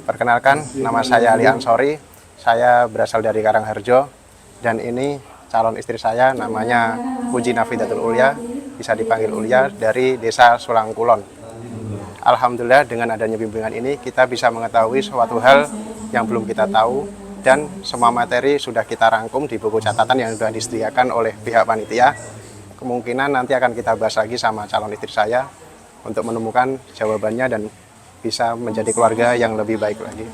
Perkenalkan, nama saya Ali Ansori. Saya berasal dari Karangharjo dan ini calon istri saya namanya Puji Nafidatul Ulya, bisa dipanggil Ulya, dari Desa Sulangkulon. Alhamdulillah dengan adanya bimbingan ini kita bisa mengetahui suatu hal yang belum kita tahu dan semua materi sudah kita rangkum di buku catatan yang sudah disediakan oleh pihak panitia. Kemungkinan nanti akan kita bahas lagi sama calon istri saya untuk menemukan jawabannya dan bisa menjadi keluarga yang lebih baik lagi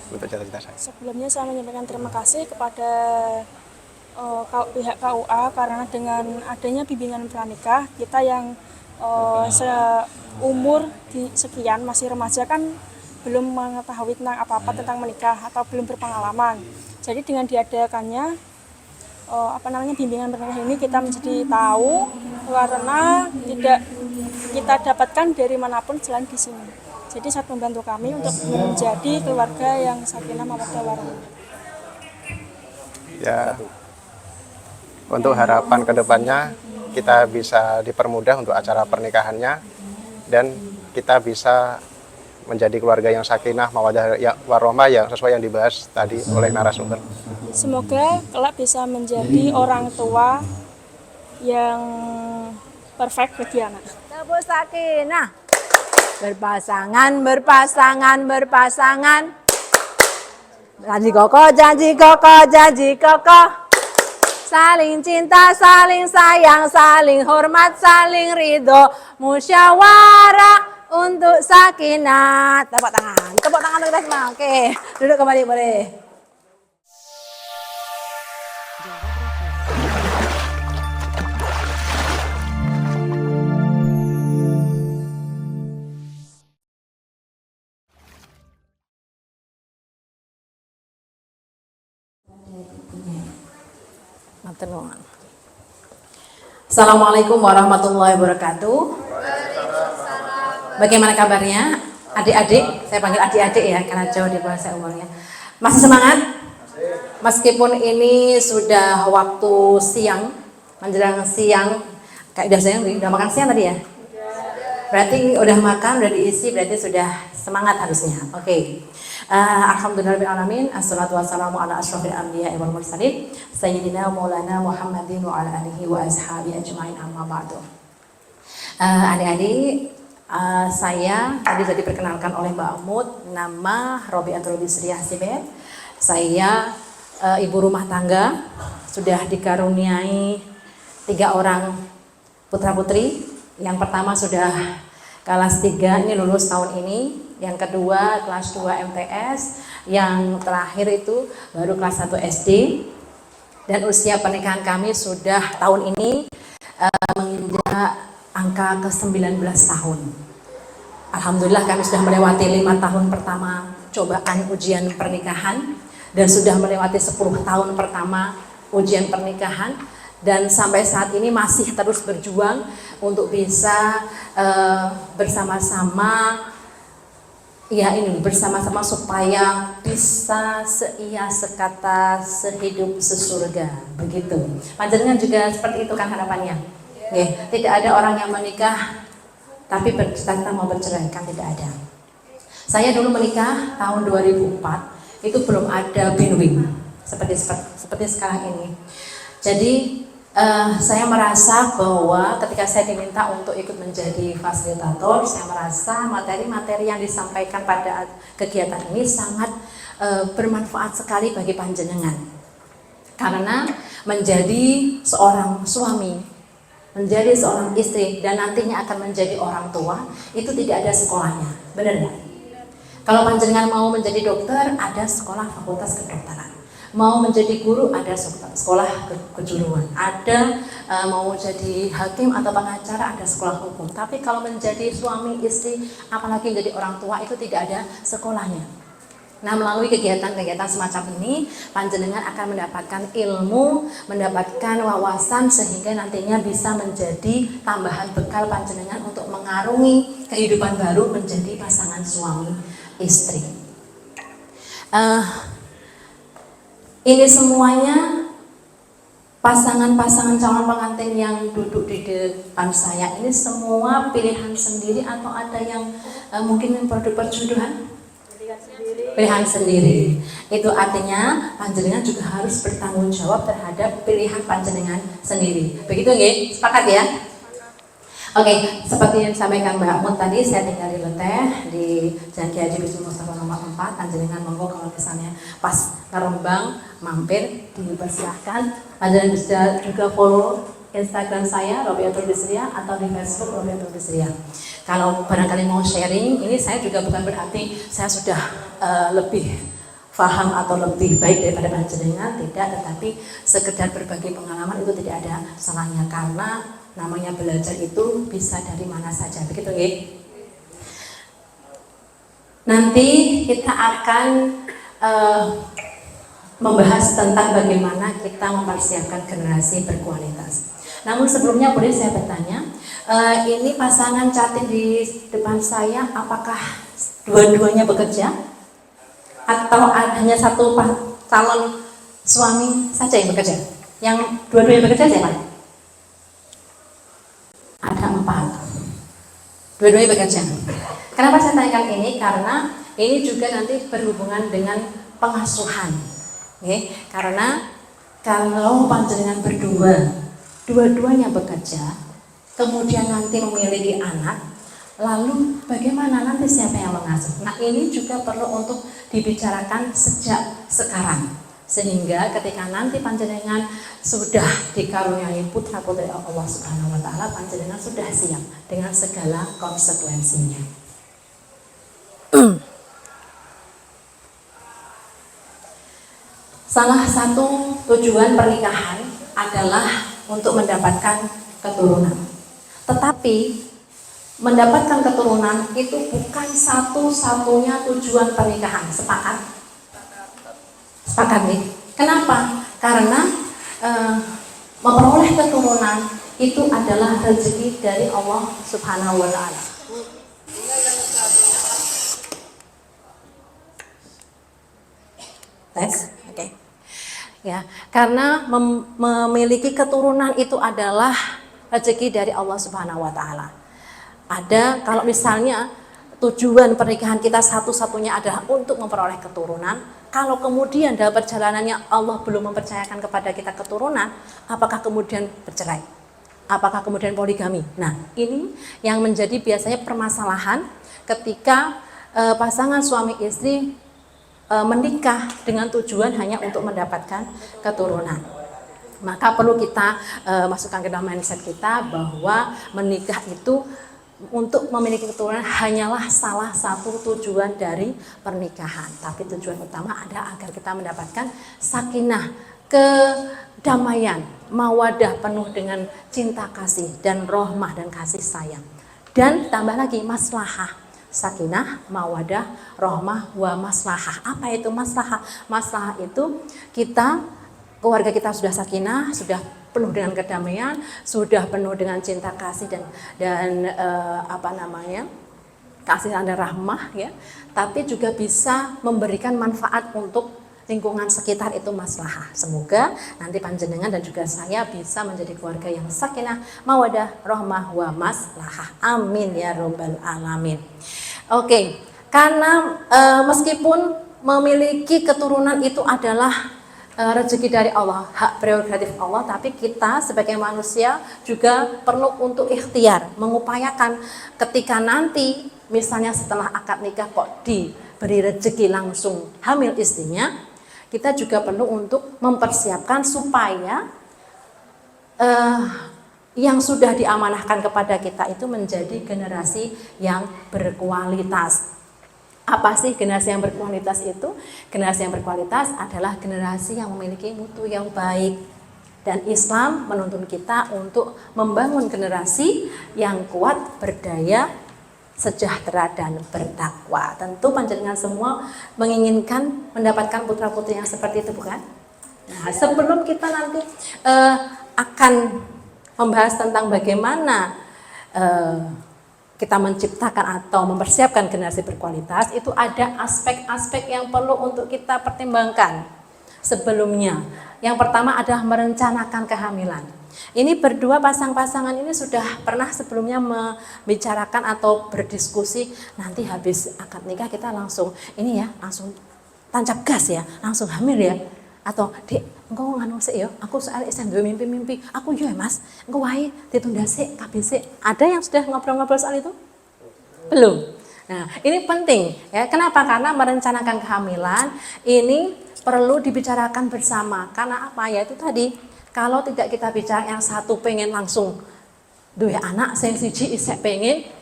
untuk cita-cita saya. Sebelumnya saya menyampaikan terima kasih kepada pihak KUA karena dengan adanya bimbingan pranikah, kita yang seumur sekian masih remaja kan belum mengetahui tentang apa-apa tentang menikah atau belum berpengalaman. Jadi dengan diadakannya bimbingan pernikahan ini kita menjadi tahu karena tidak kita dapatkan dari manapun selain di sini. Jadi sangat membantu kami untuk menjadi keluarga yang sakinah mawaddah warahmah. Ya, untuk harapan kedepannya kita bisa dipermudah untuk acara pernikahannya dan kita bisa menjadi keluarga yang sakinah mawaddah warahmah yang sesuai yang dibahas tadi oleh narasumber. Semoga kelak bisa menjadi orang tua yang perfect bagi anak. Tepuk sakinah. Berpasangan, berpasangan, berpasangan. Janji kokoh, janji kokoh, janji kokoh. Saling cinta, saling sayang, saling hormat, saling ridho. Musyawarah untuk sakinah. Tepuk tangan untuk kita semua. Oke, duduk kembali boleh. Assalamualaikum warahmatullahi wabarakatuh. Bagaimana kabarnya adik-adik? Saya panggil adik-adik ya karena jauh di bawah saya umurnya. Masih semangat? Meskipun ini sudah waktu siang, menjelang siang, kayak udah makan siang tadi ya? Berarti udah makan, udah diisi, berarti sudah semangat harusnya. Oke. Alhamdulillahirrahmanirrahim. Assalatu wassalamu ala asyrafil anbiya wal mursalin sayyidina maulana Muhammadin wa ala alihi wa ashabi ajmain amma ba'du. Adik-adik, saya tadi sudah diperkenalkan oleh Mbak Amut, nama Robiatul Bisriyah Sibet. Saya ibu rumah tangga, sudah dikaruniai 3 orang putra-putri. Yang pertama sudah kelas 3, ini lulus tahun ini. Yang kedua kelas 2 MTS, yang terakhir itu baru kelas 1 SD. Dan usia pernikahan kami sudah tahun ini menginjak angka ke-19 tahun. Alhamdulillah kami sudah melewati 5 tahun pertama cobaan ujian pernikahan dan sudah melewati 10 tahun pertama ujian pernikahan. Dan sampai saat ini masih terus berjuang untuk bisa bersama-sama bersama-sama supaya bisa seia sekata sehidup sesurga, begitu. Panjenengan juga seperti itu kan harapannya. Tidak ada orang yang menikah tapi bercita-cita mau bercerai, kan tidak ada. Saya dulu menikah tahun 2004, itu belum ada binwin seperti sekarang ini. Jadi saya merasa bahwa ketika saya diminta untuk ikut menjadi fasilitator, saya merasa materi-materi yang disampaikan pada kegiatan ini sangat bermanfaat sekali bagi panjenengan. Karena menjadi seorang suami, menjadi seorang istri, dan nantinya akan menjadi orang tua, itu tidak ada sekolahnya, benar nggak? Kalau panjenengan mau menjadi dokter, ada sekolah fakultas kedokteran. Mau menjadi guru, ada sekolah kejuruan, ada mau jadi hakim atau pengacara, ada sekolah hukum. Tapi kalau menjadi suami, istri, apalagi menjadi orang tua, itu tidak ada sekolahnya. Nah, melalui kegiatan-kegiatan semacam ini, panjenengan akan mendapatkan ilmu, mendapatkan wawasan, sehingga nantinya bisa menjadi tambahan bekal panjenengan untuk mengarungi kehidupan baru menjadi pasangan suami istri. Ini semuanya pasangan-pasangan calon pengantin yang duduk di depan saya ini semua pilihan sendiri atau ada yang mungkin produk perjodohan? pilihan sendiri. Itu artinya panjenengan juga harus bertanggung jawab terhadap pilihan panjenengan sendiri. Begitu nggih? Sepakat ya? Oke, seperti yang disampaikan Mbak Mun tadi, saya tinggal di Leteh di Jalan Ki Haji Bismil Mustafa nomor 4. Panjenengan monggo kalau misalnya pas ke Rembang mampir dipersilahkan. Panjenengan bisa juga follow Instagram saya Robiatul Bisriah atau di Facebook Robiatul Bisriah. Kalau barangkali mau sharing, ini saya juga bukan berarti saya sudah lebih paham atau lebih baik daripada panjenengan, tidak, tetapi sekedar berbagi pengalaman itu tidak ada salahnya, karena namanya belajar itu bisa dari mana saja, begitu nggih? Nanti kita akan membahas tentang bagaimana kita mempersiapkan generasi berkualitas. Namun sebelumnya boleh saya bertanya, ini pasangan cantik di depan saya, apakah dua-duanya bekerja? Atau hanya satu calon suami saja yang bekerja? Yang dua-duanya bekerja siapa? Ada 4. Dua-duanya bekerja. Kenapa saya tanyakan ini? Karena ini juga nanti berhubungan dengan pengasuhan. Karena kalau panjenengan dua-duanya bekerja, kemudian nanti memiliki anak, lalu bagaimana nanti siapa yang mengasuh? Nah, ini juga perlu untuk dibicarakan sejak sekarang, sehingga ketika nanti panjenengan sudah dikaruniai putra putri Allah Subhanahu wa taala, panjenengan sudah siap dengan segala konsekuensinya. Salah satu tujuan pernikahan adalah untuk mendapatkan keturunan. Tetapi mendapatkan keturunan itu bukan satu-satunya tujuan pernikahan. Sepakat? Sepakat nih. Kenapa? Karena memperoleh keturunan itu adalah rezeki dari Allah Subhanahu wa taala. Tes, oke. Ya, karena memiliki keturunan itu adalah rezeki dari Allah Subhanahu wa taala. Ada, kalau misalnya tujuan pernikahan kita satu-satunya adalah untuk memperoleh keturunan, kalau kemudian dalam perjalanannya Allah belum mempercayakan kepada kita keturunan, apakah kemudian bercerai? Apakah kemudian poligami? Nah, ini yang menjadi biasanya permasalahan ketika pasangan suami istri menikah dengan tujuan hanya untuk mendapatkan keturunan. Maka perlu kita masukkan ke dalam mindset kita bahwa menikah itu untuk memiliki keturunan hanyalah salah satu tujuan dari pernikahan. Tapi tujuan utama ada agar kita mendapatkan sakinah, kedamaian, mawadah penuh dengan cinta kasih dan rahmah dan kasih sayang. Dan tambah lagi maslahah. Sakinah, mawadah, rahmah, wa maslahah. Apa itu maslahah? Maslahah itu keluarga kita sudah sakinah, sudah penuh dengan kedamaian, sudah penuh dengan cinta kasih dan kasih dan rahmah, ya. Tapi juga bisa memberikan manfaat untuk lingkungan sekitar, itu maslahah. Semoga nanti panjenengan dan juga saya bisa menjadi keluarga yang sakinah, mawadah, rahmah, wa maslahah. Amin ya rabbal alamin. Oke, karena meskipun memiliki keturunan itu adalah rezeki dari Allah, hak prerogatif Allah, tapi kita sebagai manusia juga perlu untuk ikhtiar, mengupayakan ketika nanti misalnya setelah akad nikah kok diberi rezeki langsung hamil istrinya, kita juga perlu untuk mempersiapkan supaya yang sudah diamanahkan kepada kita itu menjadi generasi yang berkualitas. Apa sih generasi yang berkualitas itu? Generasi yang berkualitas adalah generasi yang memiliki mutu yang baik. Dan Islam menuntun kita untuk membangun generasi yang kuat, berdaya, sejahtera, dan bertakwa. Tentu panjenengan semua menginginkan mendapatkan putra-putri yang seperti itu, bukan? Nah, sebelum kita nanti akan membahas tentang bagaimana kita menciptakan atau mempersiapkan generasi berkualitas, itu ada aspek-aspek yang perlu untuk kita pertimbangkan. sebelumnya. Yang pertama adalah merencanakan kehamilan. Ini berdua pasangan ini sudah pernah sebelumnya membicarakan atau berdiskusi, nanti habis akad nikah kita langsung ini ya, langsung tancap gas ya, langsung hamil ya. Atau dek, engkau nganu sik ya, aku soal isih duwe mimpi-mimpi, aku yo Mas, engkau wae ditunda sik, kabeh sik. Ada yang sudah ngobrol-ngobrol soal itu? Belum. Nah, ini penting ya. Kenapa? Karena merencanakan kehamilan ini perlu dibicarakan bersama. Karena apa ya, itu tadi, kalau tidak kita bicara, yang satu pengen langsung duwe anak, sing siji isih pengen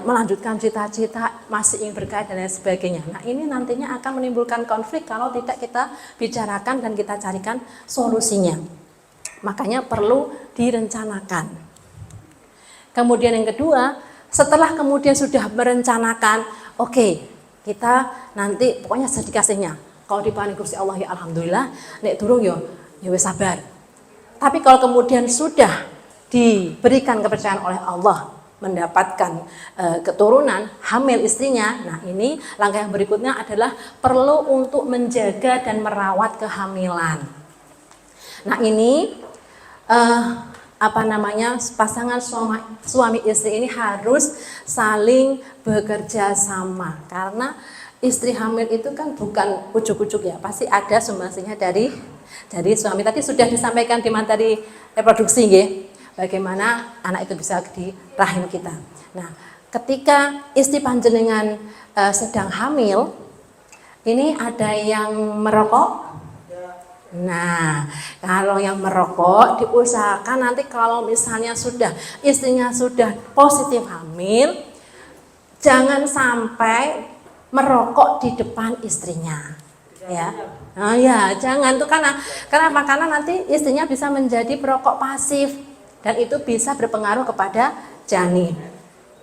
melanjutkan cita-cita, masih ingin berkaya dan lain sebagainya. Nah, ini nantinya akan menimbulkan konflik kalau tidak kita bicarakan dan kita carikan solusinya. Makanya perlu direncanakan. Kemudian yang kedua, setelah kemudian sudah merencanakan, oke, kita nanti pokoknya sedikasihnya. Kalau diparingi Gusti Allah ya alhamdulillah, nek durung ya wis sabar. Tapi kalau kemudian sudah diberikan kepercayaan oleh Allah, mendapatkan keturunan, hamil istrinya, nah ini langkah yang berikutnya adalah perlu untuk menjaga dan merawat kehamilan. Nah ini pasangan suami istri ini harus saling bekerja sama, karena istri hamil itu kan bukan ujuk-ujuk ya, pasti ada sumbangsinya dari suami. Tadi sudah disampaikan di materi reproduksi ya, bagaimana anak itu bisa di rahim kita. Nah, ketika istri panjenengan sedang hamil, ini ada yang merokok. Nah, kalau yang merokok diusahakan nanti kalau misalnya istrinya sudah positif hamil, jangan sampai merokok di depan istrinya. Ya. Nah, ya, jangan tuh karena nanti istrinya bisa menjadi perokok pasif. Dan itu bisa berpengaruh kepada janin.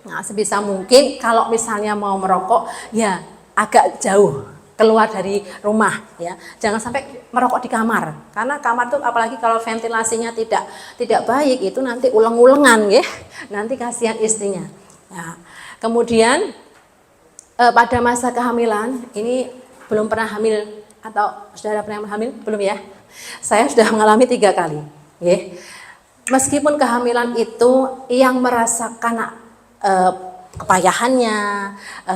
Nah, sebisa mungkin kalau misalnya mau merokok, ya agak jauh keluar dari rumah, ya. Jangan sampai merokok di kamar, karena kamar itu apalagi kalau ventilasinya tidak baik, itu nanti uleng-ulengan, ya. Nanti kasihan istrinya. Nah, kemudian pada masa kehamilan, ini belum pernah hamil atau sudah pernah hamil belum ya? Saya sudah mengalami 3 kali, ya. Meskipun kehamilan itu yang merasakan kepayahannya,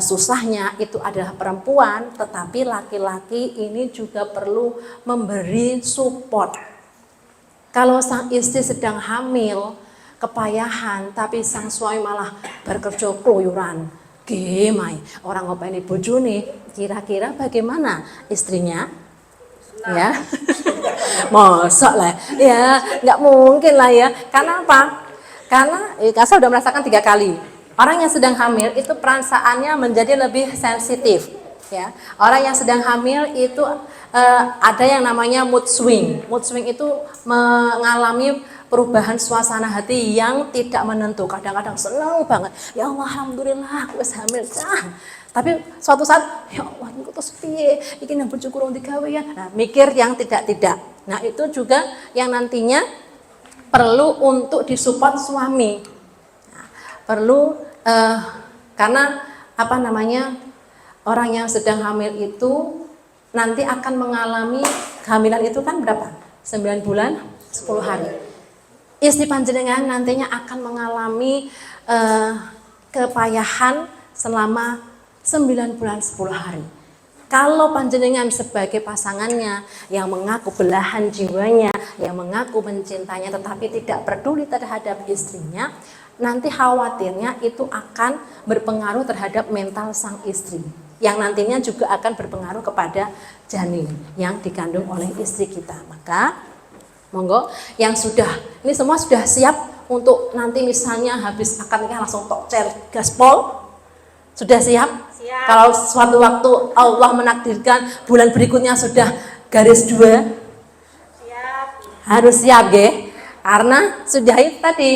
susahnya itu adalah perempuan, tetapi laki-laki ini juga perlu memberi support. Kalau sang istri sedang hamil, kepayahan, tapi sang suami malah bekerja keluyuran, gimai, orang ngopeni bojone, kira-kira bagaimana istrinya? Ya, mosok lah, ya nggak mungkin lah ya. Karena apa? Karena saya sudah merasakan 3 kali. Orang yang sedang hamil itu perasaannya menjadi lebih sensitif. Ya, orang yang sedang hamil itu ada yang namanya mood swing. Mood swing itu mengalami perubahan suasana hati yang tidak menentu. Kadang-kadang senang banget. Ya Allah, alhamdulillah, aku wis hamil. Tapi suatu saat, ya Allah, ini terus piye, iki nang bojoku urung digawe ya. Nah, mikir yang tidak-tidak. Nah, itu juga yang nantinya perlu untuk disupport suami. Nah, perlu karena orang yang sedang hamil itu nanti akan mengalami kehamilan itu kan berapa? 9 bulan 10 hari. Istri panjenengan nantinya akan mengalami kepayahan selama 9 bulan 10 hari. Kalau panjenengan sebagai pasangannya yang mengaku belahan jiwanya, yang mengaku mencintainya tetapi tidak peduli terhadap istrinya, nanti khawatirnya itu akan berpengaruh terhadap mental sang istri, yang nantinya juga akan berpengaruh kepada janin yang dikandung oleh istri kita. Maka monggo yang ini semua sudah siap untuk nanti misalnya habis akad nikah langsung tokcer gaspol. Sudah siap? Siap. Kalau suatu waktu Allah menakdirkan bulan berikutnya sudah garis 2, siap. Harus siap ya, karena sudah itu tadi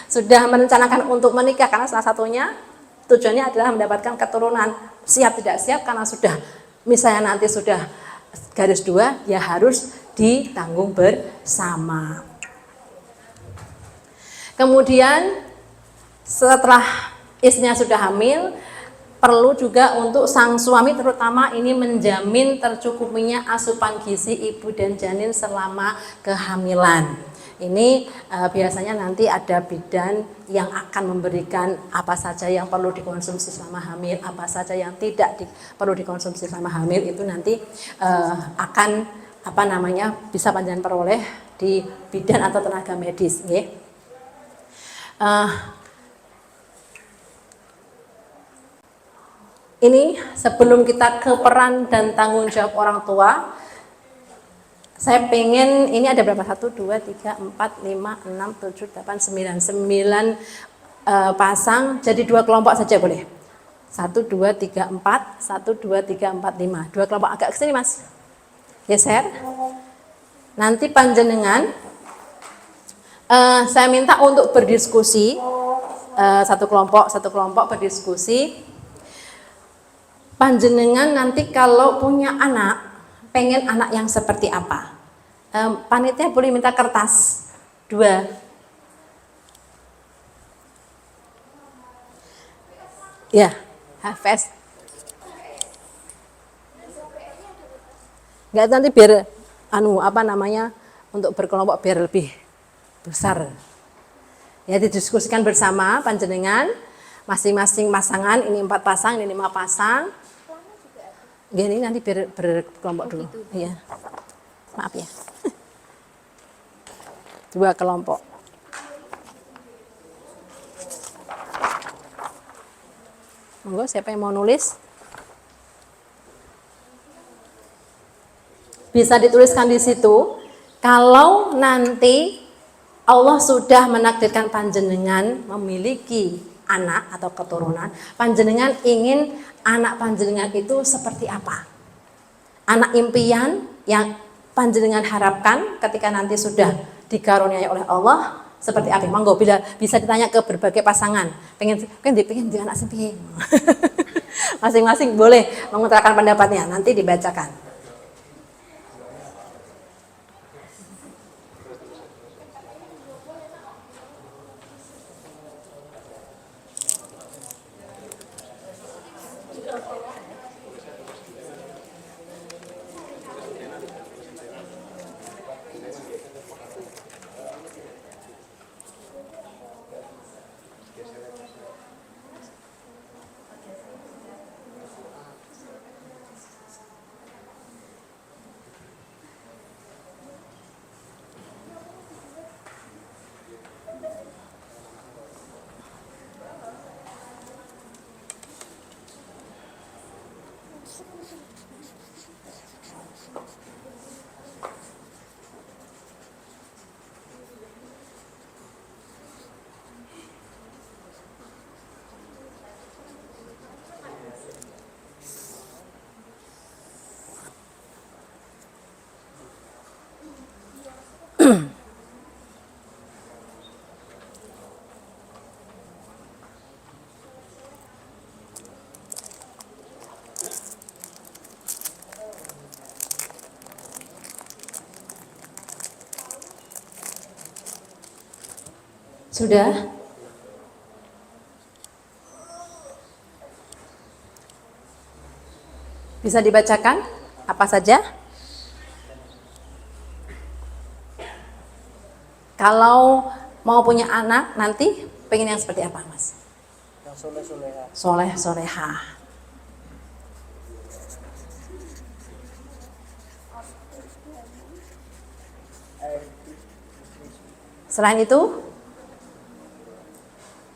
sudah merencanakan untuk menikah, karena salah satunya tujuannya adalah mendapatkan keturunan. Siap tidak siap karena sudah misalnya nanti sudah garis 2, ya harus ditanggung bersama. Kemudian setelah istrinya sudah hamil, perlu juga untuk sang suami terutama ini menjamin tercukupinya asupan gizi ibu dan janin selama kehamilan. Ini biasanya nanti ada bidan yang akan memberikan apa saja yang perlu dikonsumsi selama hamil, apa saja yang tidak perlu dikonsumsi selama hamil, itu nanti akan bisa panjenengan peroleh di bidan atau tenaga medis, nggih. Ini sebelum kita ke peran dan tanggung jawab orang tua, saya pengen, ini ada berapa? 1, 2, 3, 4, 5, 6, 7, 8, 9 pasang, jadi 2 kelompok saja boleh. 1, 2, 3, 4, 1, 2, 3, 4, 5. 2 kelompok agak ke sini Mas. Geser. Nanti panjenengan, saya minta untuk berdiskusi, satu kelompok berdiskusi. Panjenengan nanti kalau punya anak, pengen anak yang seperti apa? Panitia boleh minta kertas 2. Ya, Hafiz. Enggak, nanti biar untuk berkelompok biar lebih besar. Ya, didiskusikan bersama panjenengan, masing-masing pasangan, ini 4 pasang, ini 5 pasang. Gini nanti berkelompok dulu. Iya. Maaf ya. 2 kelompok. Monggo siapa yang mau nulis? Bisa dituliskan di situ. Kalau nanti Allah sudah menakdirkan panjenengan memiliki anak atau keturunan, panjenengan ingin anak panjenengan itu seperti apa? Anak impian yang panjenengan harapkan ketika nanti sudah dikaruniai oleh Allah seperti apa? Monggo bisa ditanya ke berbagai pasangan. Pengen di anak sendiri. Masing-masing boleh mengutarakan pendapatnya, nanti dibacakan. Sudah? Bisa dibacakan apa saja? Kalau mau punya anak nanti pengen yang seperti apa, Mas? Yang soleh-soleha. Soleh-soleha. Selain itu,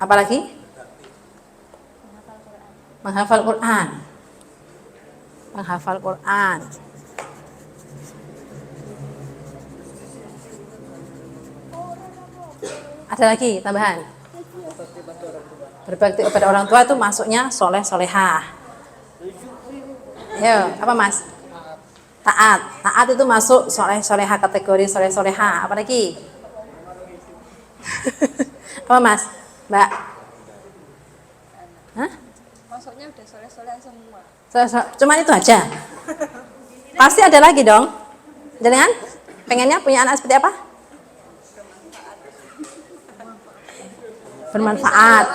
apa lagi? Menghafal Quran. Menghafal Quran. Ada lagi tambahan? Berbakti kepada orang tua itu masuknya soleh soleha. Yo, apa Mas? Taat. Taat itu masuk soleh soleha, kategori soleh soleha. Apa lagi? Apa Mas? Mbak? Hah? Masuknya udah soleh-soleh semua. Cuman itu aja. Pasti ada lagi dong. Jangan pengennya punya anak seperti apa? Bermanfaat.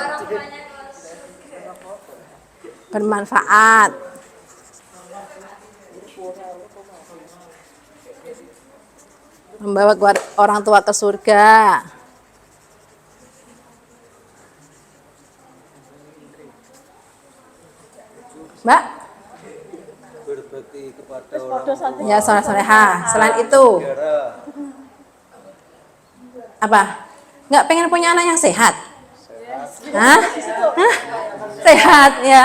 bermanfaat, membawa orang tua ke surga. Mbak? Berbakti kepada orang Ya, soleh-soleha. Selain itu, apa? Nggak pengen punya anak yang sehat? Hah? Hah? Sehat ya?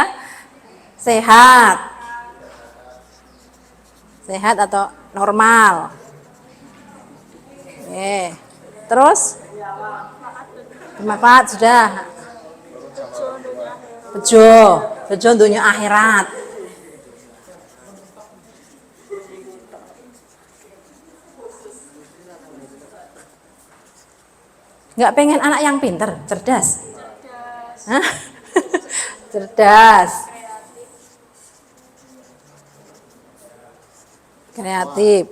Sehat. Sehat atau normal? Oke. Terus? Bermanfaat sudah. Bejo dunia akhirat. Nggak pengen anak yang pinter, cerdas? Hah? Cerdas. Kreatif.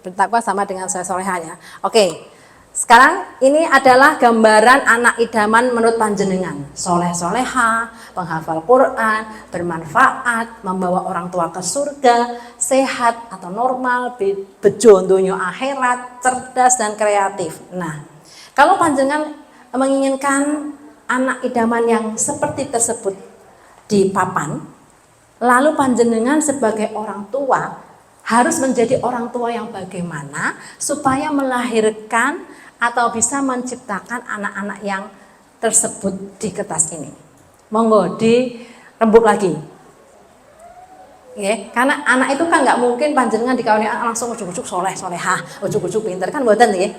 Bertakwa sama dengan soleh-solehanya. Oke. Sekarang ini adalah gambaran anak idaman menurut panjenengan. Soleh-soleha, penghafal Quran, bermanfaat, membawa orang tua ke surga, sehat atau normal, bejo dunya akhirat, cerdas dan kreatif. Nah, kalau panjenengan menginginkan anak idaman yang seperti tersebut di papan, lalu panjenengan sebagai orang tua harus menjadi orang tua yang bagaimana supaya melahirkan atau bisa menciptakan anak-anak yang tersebut di kertas ini. Monggo dirembuk lagi. Ya, karena anak itu kan nggak mungkin panjenengan dikawini langsung ujuk-ujuk soleh solehah, ujuk-ujuk pinter kan buatan ya.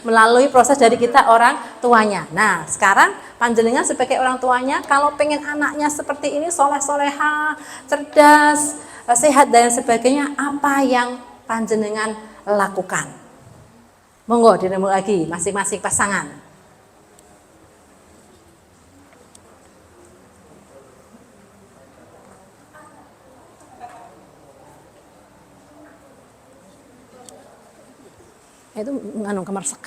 Melalui proses dari kita orang tuanya. Nah, sekarang panjenengan sebagai orang tuanya kalau pengen anaknya seperti ini soleh solehah, cerdas, sehat dan sebagainya, apa yang panjenengan lakukan? Monggo dirembuk lagi masing-masing pasangan. Itu nganu kemersek.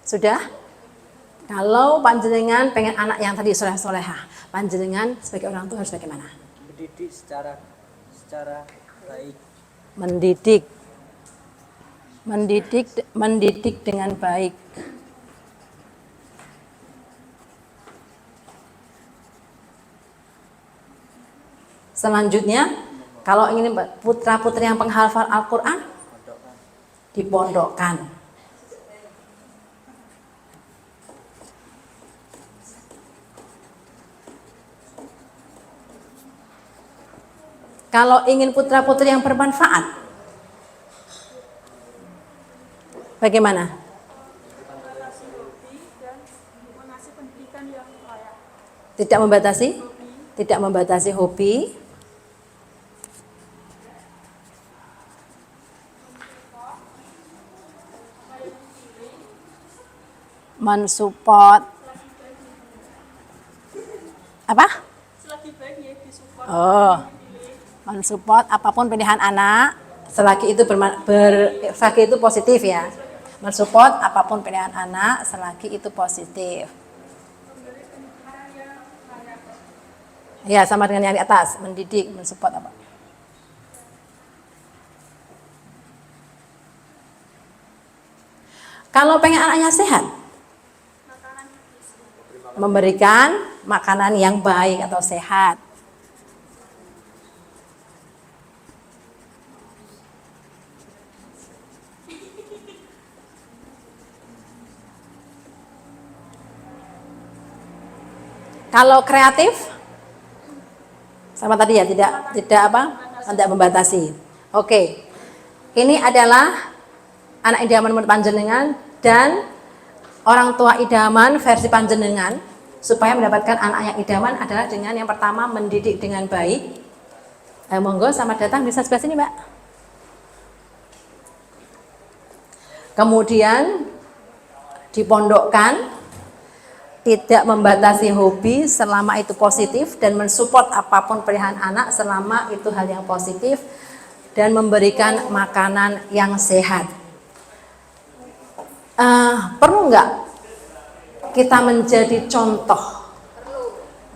Sudah? Kalau panjenengan pengen anak yang tadi soleh-solehah, panjenengan sebagai orang tua harus bagaimana? mendidik secara baik. Mendidik dengan baik. Selanjutnya, kalau ingin putra-putri yang penghafal Al-Quran, dipondokkan. Kalau ingin putra-putri yang bermanfaat, bagaimana? Tidak membatasi? Tidak membatasi hobi. Mensupport. Apa? Oh. Mensupport apapun pilihan anak selagi itu positif ya. Mensupport apapun pilihan anak selagi itu positif. Ya, sama dengan yang di atas, mendidik, mensupport apa? Kalau pengen anaknya sehat, memberikan makanan yang baik atau sehat. Kalau kreatif, sama tadi ya, tidak membatasi. Oke, ini adalah anak idaman menurut panjenengan dan orang tua idaman versi panjenengan. Supaya mendapatkan anak yang idaman adalah dengan yang pertama mendidik dengan baik. Monggo, selamat datang, bisa sebelah sini Mbak. Kemudian dipondokkan. tidak membatasi hobi selama itu positif dan mensupport apapun pilihan anak selama itu hal yang positif dan memberikan makanan yang sehat. Perlu nggak kita menjadi contoh?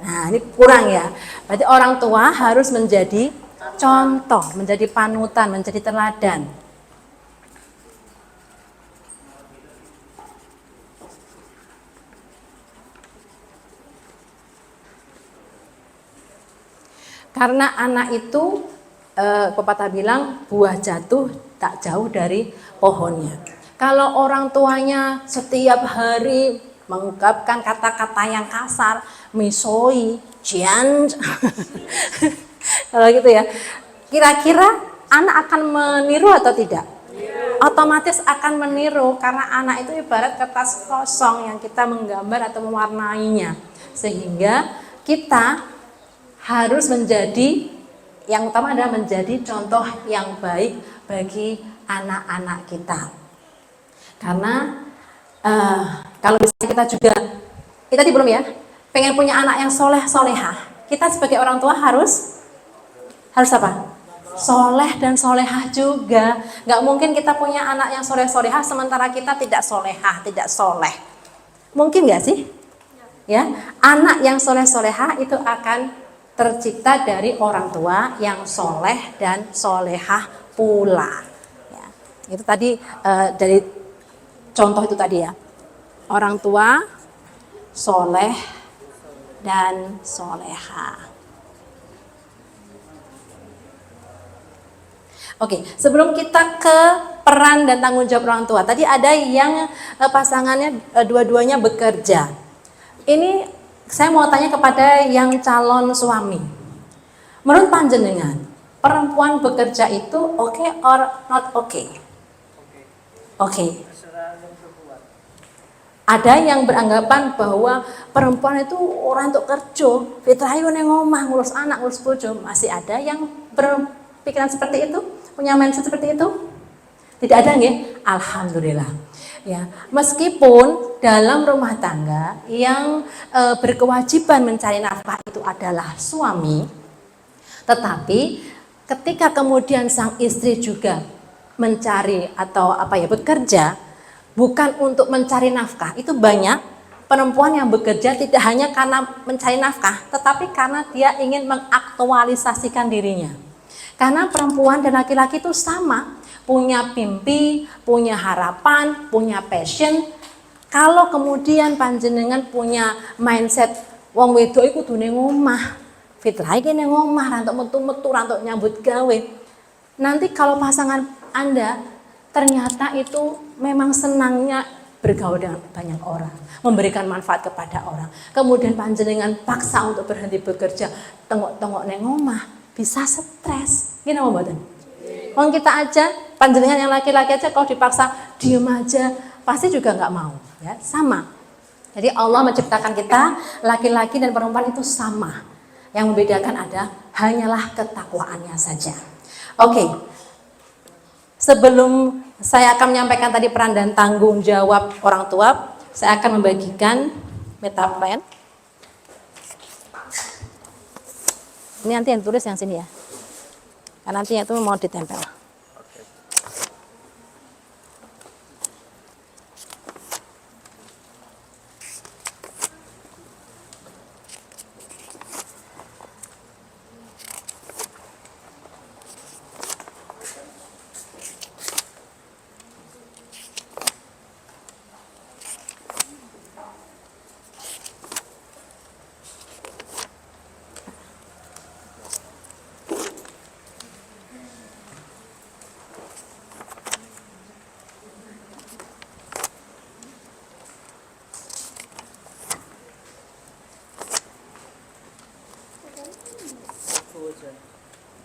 Nah, ini kurang ya. Berarti orang tua harus menjadi contoh, menjadi panutan, menjadi teladan. Karena anak itu, pepatah bilang, buah jatuh tak jauh dari pohonnya. Kalau orang tuanya setiap hari mengungkapkan kata-kata yang kasar, misoi, jian, kalau gitu ya, kira-kira anak akan meniru atau tidak? Otomatis akan meniru, karena anak itu ibarat kertas kosong yang kita menggambar atau mewarnainya. Sehingga kita harus menjadi, yang utama adalah menjadi contoh yang baik bagi anak-anak kita. Karena kalau misalnya kita juga, kita tadi belum ya, pengen punya anak yang soleh solehah, kita sebagai orang tua harus apa? Soleh dan solehah juga. Nggak mungkin kita punya anak yang soleh solehah sementara kita tidak solehah, tidak soleh. Mungkin nggak sih? Ya, anak yang soleh solehah itu akan tercipta dari orang tua yang soleh dan solehah pula. Ya, itu tadi dari contoh itu tadi ya, orang tua soleh dan solehah. Oke, sebelum kita ke peran dan tanggung jawab orang tua, tadi ada yang pasangannya dua-duanya bekerja. Ini saya mau tanya kepada yang calon suami. Menurut panjenengan, perempuan bekerja itu oke or not oke? Oke. Ada yang beranggapan bahwa perempuan itu orang untuk kerja, fitrah yo ning omah ngurus anak, ngurus bojo. Masih ada yang berpikiran seperti itu, punya mindset seperti itu? Tidak ada nggih? Alhamdulillah. Ya, meskipun dalam rumah tangga yang berkewajiban mencari nafkah itu adalah suami, tetapi ketika kemudian sang istri juga mencari atau bekerja, bukan untuk mencari nafkah, itu banyak perempuan yang bekerja tidak hanya karena mencari nafkah, tetapi karena dia ingin mengaktualisasikan dirinya. Karena perempuan dan laki-laki itu sama, punya mimpi, punya harapan, punya passion. Kalau kemudian panjenengan punya mindset wong wedok iku kudu ning omah, fitrah iki ning omah, rantuk metu-metu, rantuk nyambut gawe. Nanti kalau pasangan Anda ternyata itu memang senangnya bergaul dengan banyak orang, memberikan manfaat kepada orang. Kemudian panjenengan paksa untuk berhenti bekerja, tengok-tengok ning omah, bisa stres. Gini mau mboten? Wong kita aja, panjenengan yang laki-laki aja kalau dipaksa diem aja, pasti juga nggak mau, ya sama. Jadi Allah menciptakan kita laki-laki dan perempuan itu sama. Yang membedakan hanyalah ketakwaannya saja. Oke. Sebelum saya akan menyampaikan tadi peran dan tanggung jawab orang tua, saya akan membagikan meta plan. Ini nanti yang tulis yang sini ya. Karena nantinya itu mau ditempel.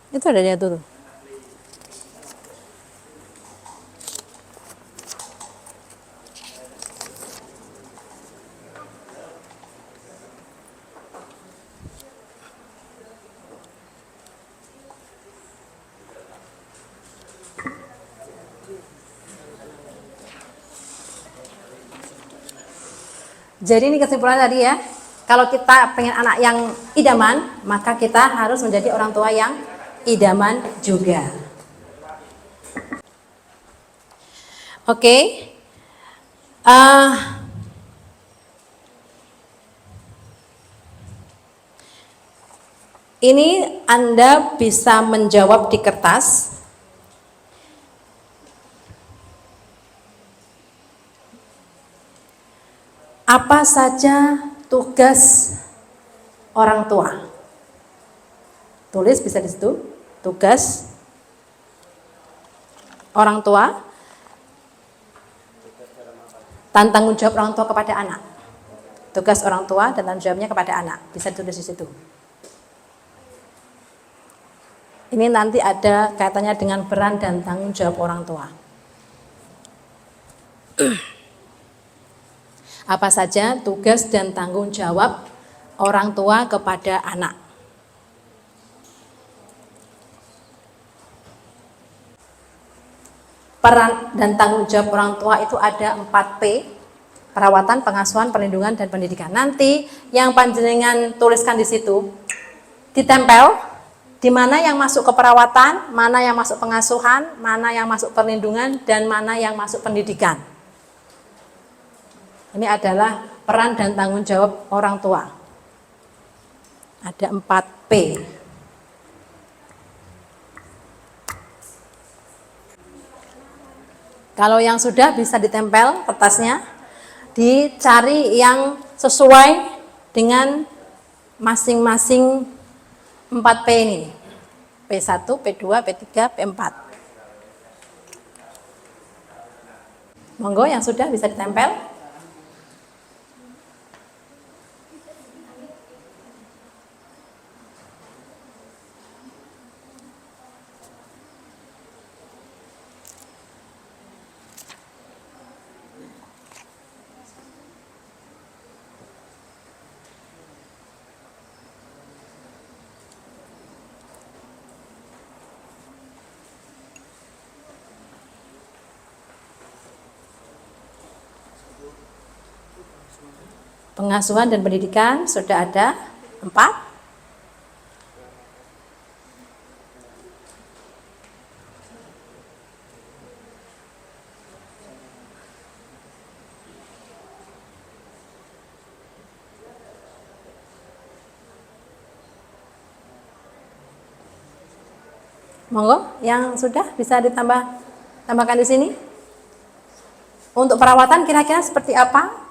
Itu ada dia tuh. Jadi ini kesimpulan tadi ya, kalau kita pengen anak yang idaman, maka kita harus menjadi orang tua yang idaman juga. Oke. Ini Anda bisa menjawab di kertas. Apa saja tugas orang tua? Tulis bisa di situ, tugas orang tua dan tanggung jawab orang tua kepada anak. Tugas orang tua dan tanggung jawabnya kepada anak, bisa ditulis di situ. Ini nanti ada kaitannya dengan peran dan tanggung jawab orang tua. Apa saja tugas dan tanggung jawab orang tua kepada anak? Peran dan tanggung jawab orang tua itu ada 4P, perawatan, pengasuhan, perlindungan, dan pendidikan. Nanti yang panjenengan tuliskan di situ, ditempel, di mana yang masuk ke perawatan, mana yang masuk pengasuhan, mana yang masuk perlindungan, dan mana yang masuk pendidikan. Ini adalah peran dan tanggung jawab orang tua. Ada 4P. Kalau yang sudah bisa ditempel kertasnya, dicari yang sesuai dengan masing-masing 4P ini. P1, P2, P3, P4. Monggo yang sudah bisa ditempel. Pengasuhan dan pendidikan sudah ada 4. Monggo, yang sudah bisa tambahkan di sini. Untuk perawatan kira-kira seperti apa?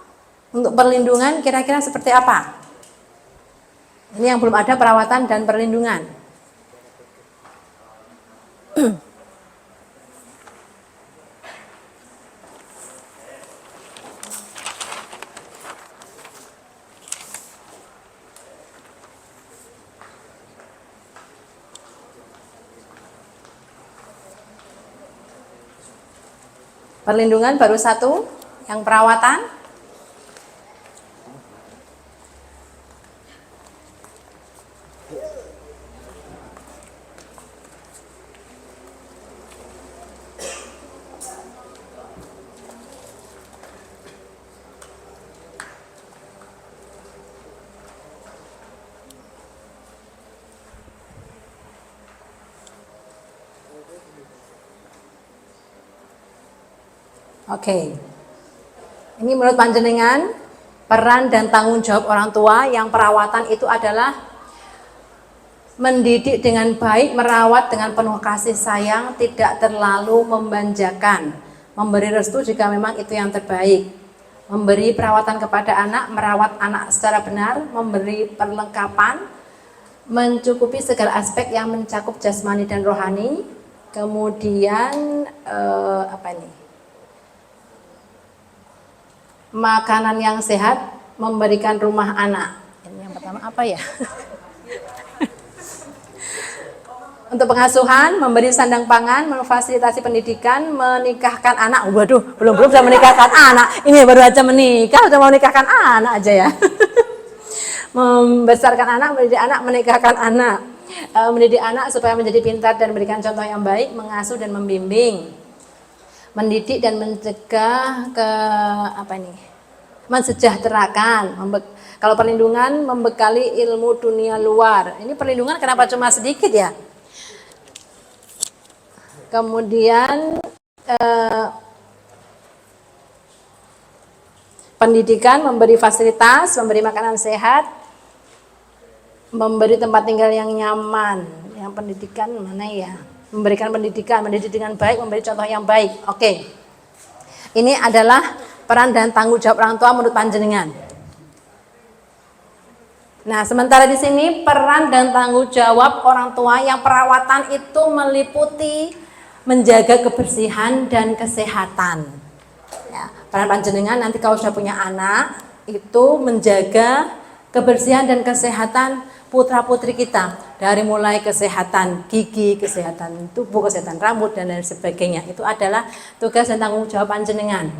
Untuk perlindungan kira-kira seperti apa? Ini yang belum ada perawatan dan perlindungan. Perlindungan baru 1, yang perawatan. Oke. Ini menurut panjenengan peran dan tanggung jawab orang tua yang perawatan itu adalah mendidik dengan baik, merawat dengan penuh kasih sayang, tidak terlalu memanjakan, memberi restu jika memang itu yang terbaik, memberi perawatan kepada anak, merawat anak secara benar, memberi perlengkapan, mencukupi segala aspek yang mencakup jasmani dan rohani, kemudian makanan yang sehat, memberikan rumah anak. Ini yang pertama apa ya? Untuk pengasuhan, memberi sandang pangan, memfasilitasi pendidikan, menikahkan anak. Waduh, belum sudah menikahkan anak. Ini baru aja menikah, sudah mau menikahkan anak aja ya. Membesarkan anak, mendidik anak, menikahkan anak. Mendidik anak supaya menjadi pintar dan memberikan contoh yang baik, mengasuh dan membimbing. Mendidik dan mencegah mensejahterakan. Kalau perlindungan membekali ilmu dunia luar. Ini perlindungan kenapa cuma sedikit ya? Kemudian pendidikan, memberi fasilitas, memberi makanan sehat, memberi tempat tinggal yang nyaman. Yang pendidikan mana ya? Memberikan pendidikan, mendidik dengan baik, memberi contoh yang baik. Oke. Ini adalah peran dan tanggung jawab orang tua menurut panjenengan. Nah, sementara di sini peran dan tanggung jawab orang tua yang perawatan itu meliputi menjaga kebersihan dan kesehatan. Ya, peran panjenengan nanti kalau sudah punya anak itu menjaga kebersihan dan kesehatan putra-putri kita, dari mulai kesehatan gigi, kesehatan tubuh, kesehatan rambut dan lain sebagainya. Itu adalah tugas dan tanggung jawab panjenengan.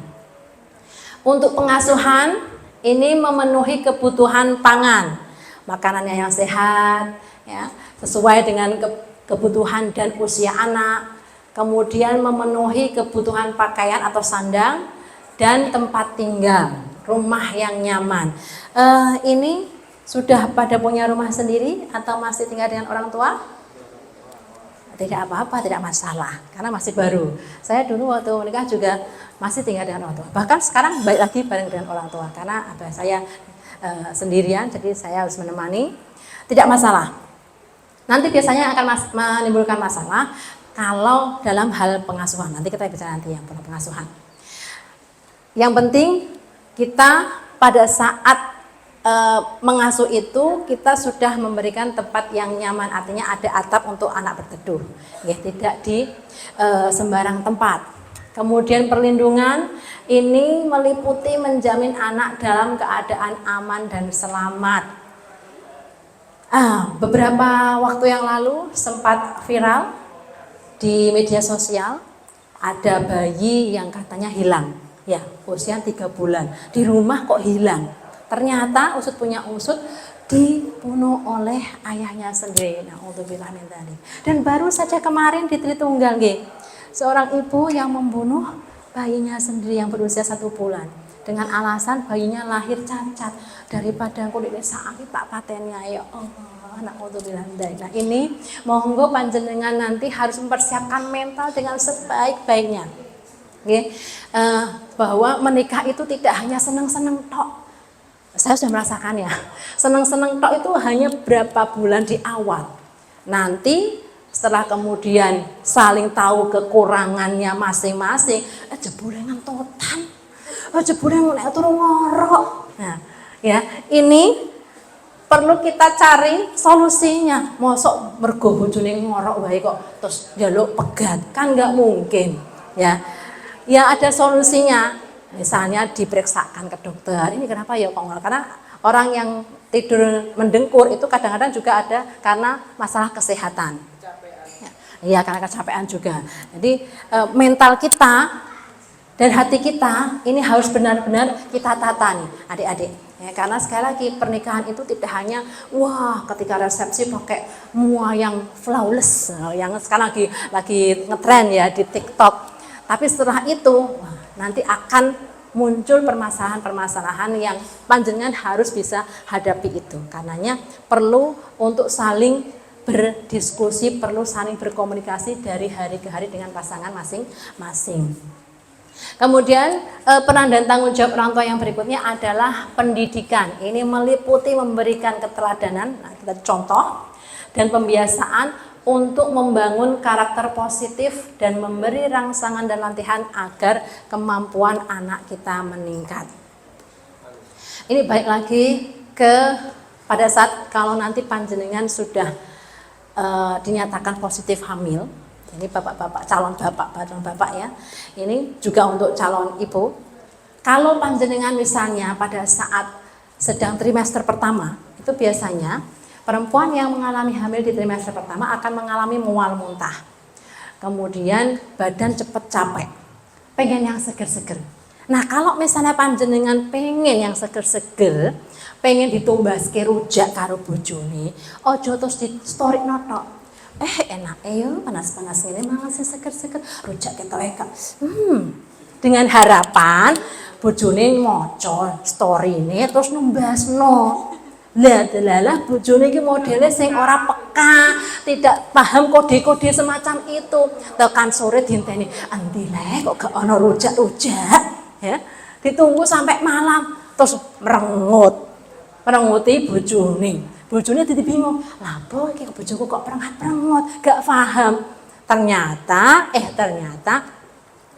Untuk pengasuhan ini memenuhi kebutuhan pangan, makanannya yang sehat, ya, sesuai dengan kebutuhan dan usia anak. Kemudian memenuhi kebutuhan pakaian atau sandang dan tempat tinggal, rumah yang nyaman. Ini sudah pada punya rumah sendiri atau masih tinggal dengan orang tua? Tidak apa-apa, tidak masalah, karena masih baru. Saya dulu waktu menikah juga masih tinggal dengan orang tua. Bahkan sekarang baik lagi bareng dengan orang tua, karena abah saya sendirian, jadi saya harus menemani. Tidak masalah. Nanti biasanya akan menimbulkan masalah kalau dalam hal pengasuhan. Nanti kita bicara nanti yang pengasuhan. Yang penting kita pada saat mengasuh itu kita sudah memberikan tempat yang nyaman, artinya ada atap untuk anak berteduh, ya, tidak di sembarang tempat. Kemudian perlindungan ini meliputi menjamin anak dalam keadaan aman dan selamat. Beberapa waktu yang lalu sempat viral di media sosial, ada bayi yang katanya hilang, ya, usia 3 bulan, di rumah kok hilang. Ternyata usut punya usut dibunuh oleh ayahnya sendiri. Na'udzubillah min dzalik. Dan baru saja kemarin di Tritunggal, seorang ibu yang membunuh bayinya sendiri yang berusia 1 bulan dengan alasan bayinya lahir cacat, daripada kulitnya sakit tak patennya, ya Allah. Na'udzubillah min dzalik. Nah, ini monggo panjenengan nanti harus mempersiapkan mental dengan sebaik-baiknya, bahwa menikah itu tidak hanya senang-senang tok. Saya sudah merasakan ya, senang-senang tok itu hanya berapa bulan di awal. Nanti setelah kemudian saling tahu kekurangannya masing-masing, jebule ngentotan, jebule nek turu ngorok. Nah, ya, ini perlu kita cari solusinya. Mosok mergo bojone ngorok wae kok terus njaluk pegat, kan nggak mungkin, ya. Ya ada solusinya. Misalnya diperiksakan ke dokter, ini kenapa ya kok ngorok? Karena orang yang tidur mendengkur itu kadang-kadang juga ada karena masalah kesehatan. Iya, karena kecapean juga. Jadi mental kita dan hati kita ini harus benar-benar kita tata nih, adik-adik. Ya, karena sekali lagi pernikahan itu tidak hanya wah ketika resepsi pakai mua yang flawless, yang sekarang lagi ngetren ya di TikTok. Tapi setelah itu nanti akan muncul permasalahan-permasalahan yang panjenengan harus bisa hadapi itu. Karenanya perlu untuk saling berdiskusi, perlu saling berkomunikasi dari hari ke hari dengan pasangan masing-masing. Kemudian peran dan tanggung jawab orang tua yang berikutnya adalah pendidikan. Ini meliputi memberikan keteladanan, kita contoh, dan pembiasaan untuk membangun karakter positif dan memberi rangsangan dan latihan agar kemampuan anak kita meningkat. Ini baik lagi pada saat kalau nanti panjenengan sudah dinyatakan positif hamil. Ini bapak-bapak, calon bapak ya. Ini juga untuk calon ibu. Kalau panjenengan misalnya pada saat sedang trimester pertama, itu biasanya perempuan yang mengalami hamil di trimester pertama akan mengalami mual muntah. Kemudian badan cepat capek, pengen yang seger-seger. Nah, kalau misalnya panjenengan pengen yang seger-seger, pengen ditumbaske rujak karo bojone, ojo terus di story notok. Enak yo panas-panas ini mangan sing seger-seger, rujak ketok eka. Dengan harapan bojone maca storyne terus numbasno. Lah bojone iki modele sing ora peka, tidak paham kode-kode semacam itu. Tekan sore dinteni, "Endi le kok gak ana rujak-rujak?" Ya. Ditunggu sampai malam terus merenguti bojone. Bojone jadi bingung, "Lah apa iki bojoku kok perengat-perengot, gak paham." Ternyata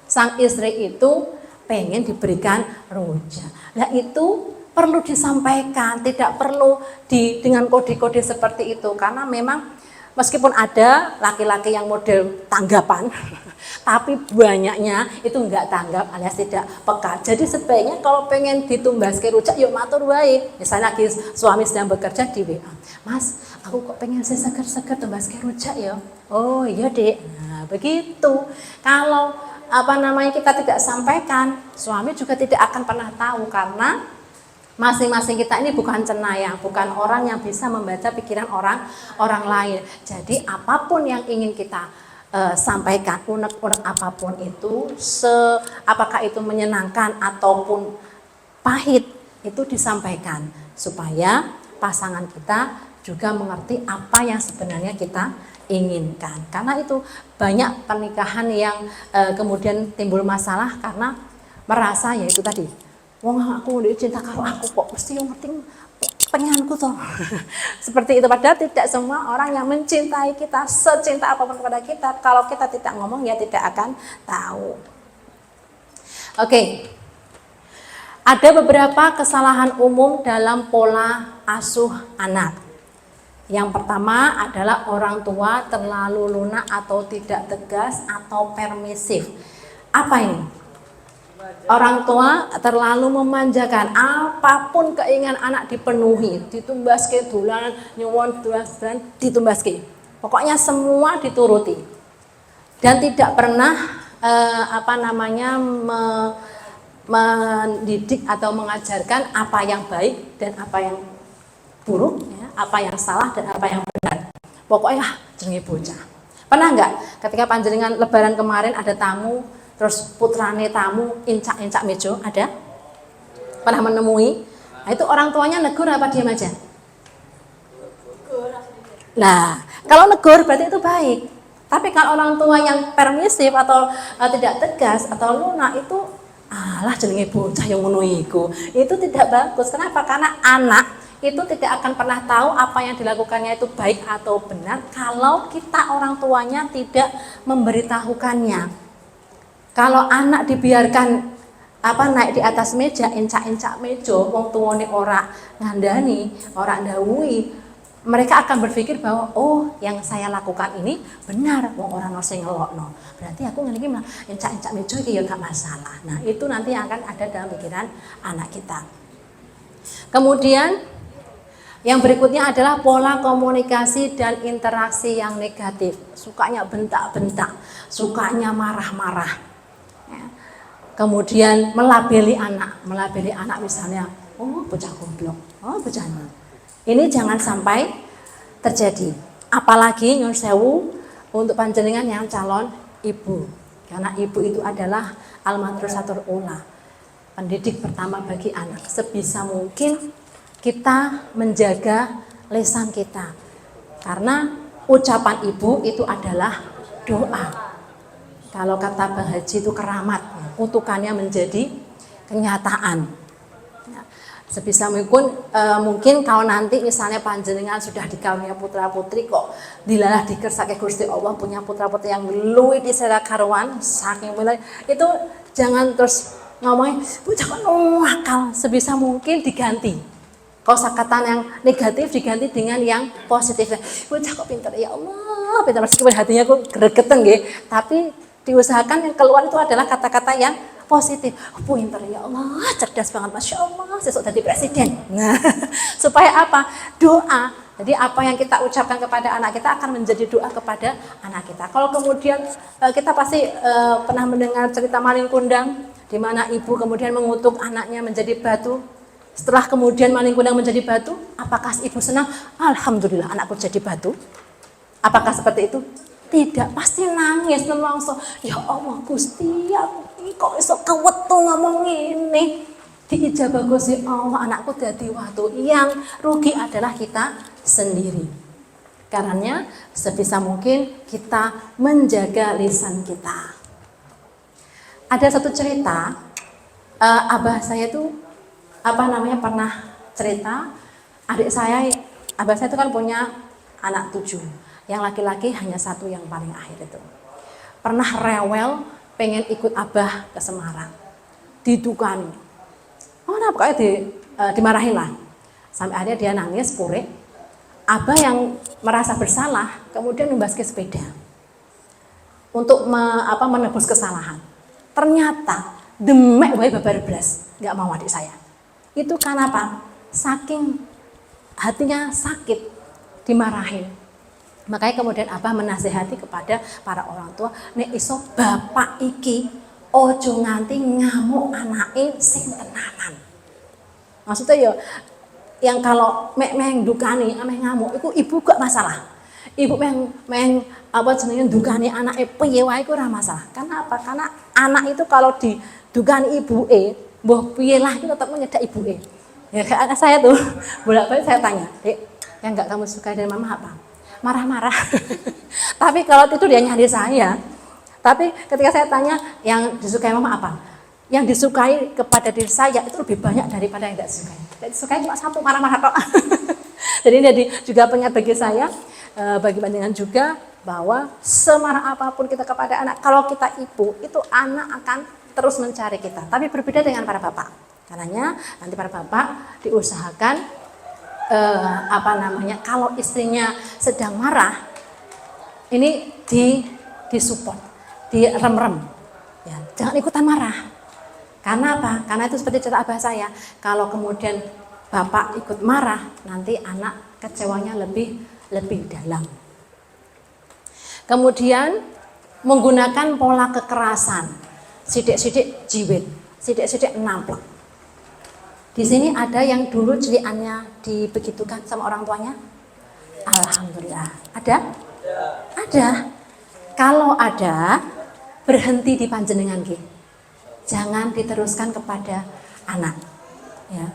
sang istri itu pengen diberikan rujak. Lah itu perlu disampaikan, tidak perlu dengan kode-kode seperti itu, karena memang meskipun ada laki-laki yang model tanggapan, tapi banyaknya itu enggak tanggap alias tidak peka. Jadi sebaiknya kalau pengen ditumbaske rujak, yuk matur wae. Misalnya lagi suami sedang bekerja di WA, "Mas, aku kok pengen seger-seger tumbaske rujak ya." "Oh iya Dek." Nah begitu. Kalau kita tidak sampaikan, suami juga tidak akan pernah tahu, karena masing-masing kita ini bukan cenayang, bukan orang yang bisa membaca pikiran orang lain. Jadi apapun yang ingin kita sampaikan, unek-unek apapun itu, apakah itu menyenangkan ataupun pahit, itu disampaikan supaya pasangan kita juga mengerti apa yang sebenarnya kita inginkan. Karena itu banyak pernikahan yang kemudian timbul masalah karena merasa yaitu tadi, "Wong aku udah cinta karo aku kok mesti yang ngerti pengenku toh." Seperti itu, padahal tidak semua orang yang mencintai kita secinta apapun kepada kita, kalau kita tidak ngomong ya tidak akan tahu. Oke. Ada beberapa kesalahan umum dalam pola asuh anak. Yang pertama adalah orang tua terlalu lunak atau tidak tegas atau permisif. Apa ini? Orang tua terlalu memanjakan, apapun keinginan anak dipenuhi, ditumbaske dolan, nyuwun dolan, ditumbaske. Pokoknya semua dituruti. Dan tidak pernah mendidik atau mengajarkan apa yang baik dan apa yang buruk, ya, apa yang salah dan apa yang benar. Pokoknya jenenge bocah. Pernah enggak ketika panjenengan lebaran kemarin ada tamu, terus putrane tamu incak-incak meja, ada? Pernah menemui? Nah, itu orang tuanya negur apa diam aja? Nah, kalau negur berarti itu baik. Tapi kalau orang tua yang permisif atau tidak tegas atau lunak, itu alah jenenge bocah yang ngono iku. Itu tidak bagus. Kenapa? Karena anak itu tidak akan pernah tahu apa yang dilakukannya itu baik atau benar kalau kita orang tuanya tidak memberitahukannya. Kalau anak dibiarkan naik di atas meja, encak-encak meja, wong tuwane ora ngandani, ora ndawuhi, mereka akan berpikir bahwa oh yang saya lakukan ini benar, wong ora ono sing ngelokno. Berarti aku ngene iki mah encak-encak meja iki ya gak masalah. Nah, itu nanti akan ada dalam pikiran anak kita. Kemudian yang berikutnya adalah pola komunikasi dan interaksi yang negatif. Sukanya bentak-bentak, sukanya marah-marah. Kemudian melabeli anak misalnya, "Oh bocah goblok, oh bocah ini." Ini jangan sampai terjadi. Apalagi nyun sewu untuk panjenengan yang calon ibu, karena ibu itu adalah al-madrasatul ula, pendidik pertama bagi anak. Sebisa mungkin kita menjaga lisan kita, karena ucapan ibu itu adalah doa. Kalau kata Bang Haji itu keramat, kutukannya menjadi kenyataan. Sebisa mungkin kalau nanti misalnya panjenengan sudah dikaruniai putra putri kok dilalah dikersake Gusti Allah punya putra putri yang luwih disera karuan saking mulai, itu jangan terus ngomongin bocah kok nakal. Sebisa mungkin diganti kosakata yang negatif diganti dengan yang positif. Bocah kok pinter ya Allah, pinter, meskipun hatinya kok gregeteng nggih, tapi diusahakan yang keluar itu adalah kata-kata yang positif. Oh, pinter ya Allah, cerdas banget, Masya Allah, sesuk jadi presiden. Nah, supaya apa? Doa. Jadi apa yang kita ucapkan kepada anak kita akan menjadi doa kepada anak kita. Kalau kemudian kita pasti pernah mendengar cerita maling kundang, di mana ibu kemudian mengutuk anaknya menjadi batu. Setelah kemudian maling kundang menjadi batu, apakah ibu senang? Alhamdulillah anakku jadi batu. Apakah seperti itu? Tidak, pasti nangis, nelongso. Ya Allah Gusti, aku kok iso kewetu ngomong ini. Diijabah Gusti Allah, anakku dadi watu. Yang rugi adalah kita sendiri. Karena sebisa mungkin kita menjaga lisan kita. Ada satu cerita, abah saya tuh pernah cerita, abah saya itu kan punya anak 7, yang laki-laki hanya 1 yang paling akhir itu. Pernah rewel pengen ikut abah ke Semarang, didukani, pokoknya dimarahin lah, sampai akhirnya dia nangis purik. Abah yang merasa bersalah kemudian membaskai sepeda untuk menebus kesalahan. Ternyata demek wae babar blas, nggak mau adik saya. Itu karena apa? Saking hatinya sakit dimarahin. Makanya kemudian abah menasihati kepada para orang tua, nek iso bapak iki ojo nganti ngamuk anake sing tenanan. Maksudnya ya yang kalau meh dukani ameh ngamuk itu ibu gak masalah. Ibu meh dukani anake piye wae iku ora masalah. Karena apa? Karena anak itu kalau didukani ibuke, mbah piye lah itu tetap menyedak ibuke. Ya kayak saya tuh bolak-balik saya tanya, "Dek, yang enggak kamu suka dari mama apa?" Marah-marah. Tapi kalau itu dia nyari saya. Tapi ketika saya tanya yang disukai mama apa? Yang disukai kepada diri saya itu lebih banyak daripada yang tidak disukai. Yang disukai cuma 1, marah-marah kok. Jadi juga pengingat bagi saya, bagi panjenengan juga, bahwa semarah apapun kita kepada anak, kalau kita ibu, itu anak akan terus mencari kita. Tapi berbeda dengan para bapak. Karena nanti para bapak diusahakan kalau istrinya sedang marah, ini disupport, direm-rem. Ya, jangan ikutan marah. Karena apa? Karena itu seperti cerita abah saya, kalau kemudian bapak ikut marah, nanti anak kecewanya lebih dalam. Kemudian menggunakan pola kekerasan, sidik-sidik jiwit, sidik-sidik namplek. Di sini ada yang dulu celiannya dibegitukan sama orang tuanya? Alhamdulillah. Ada? Ada. Kalau ada, berhenti di panjenengan nggih. Jangan diteruskan kepada anak. Ya.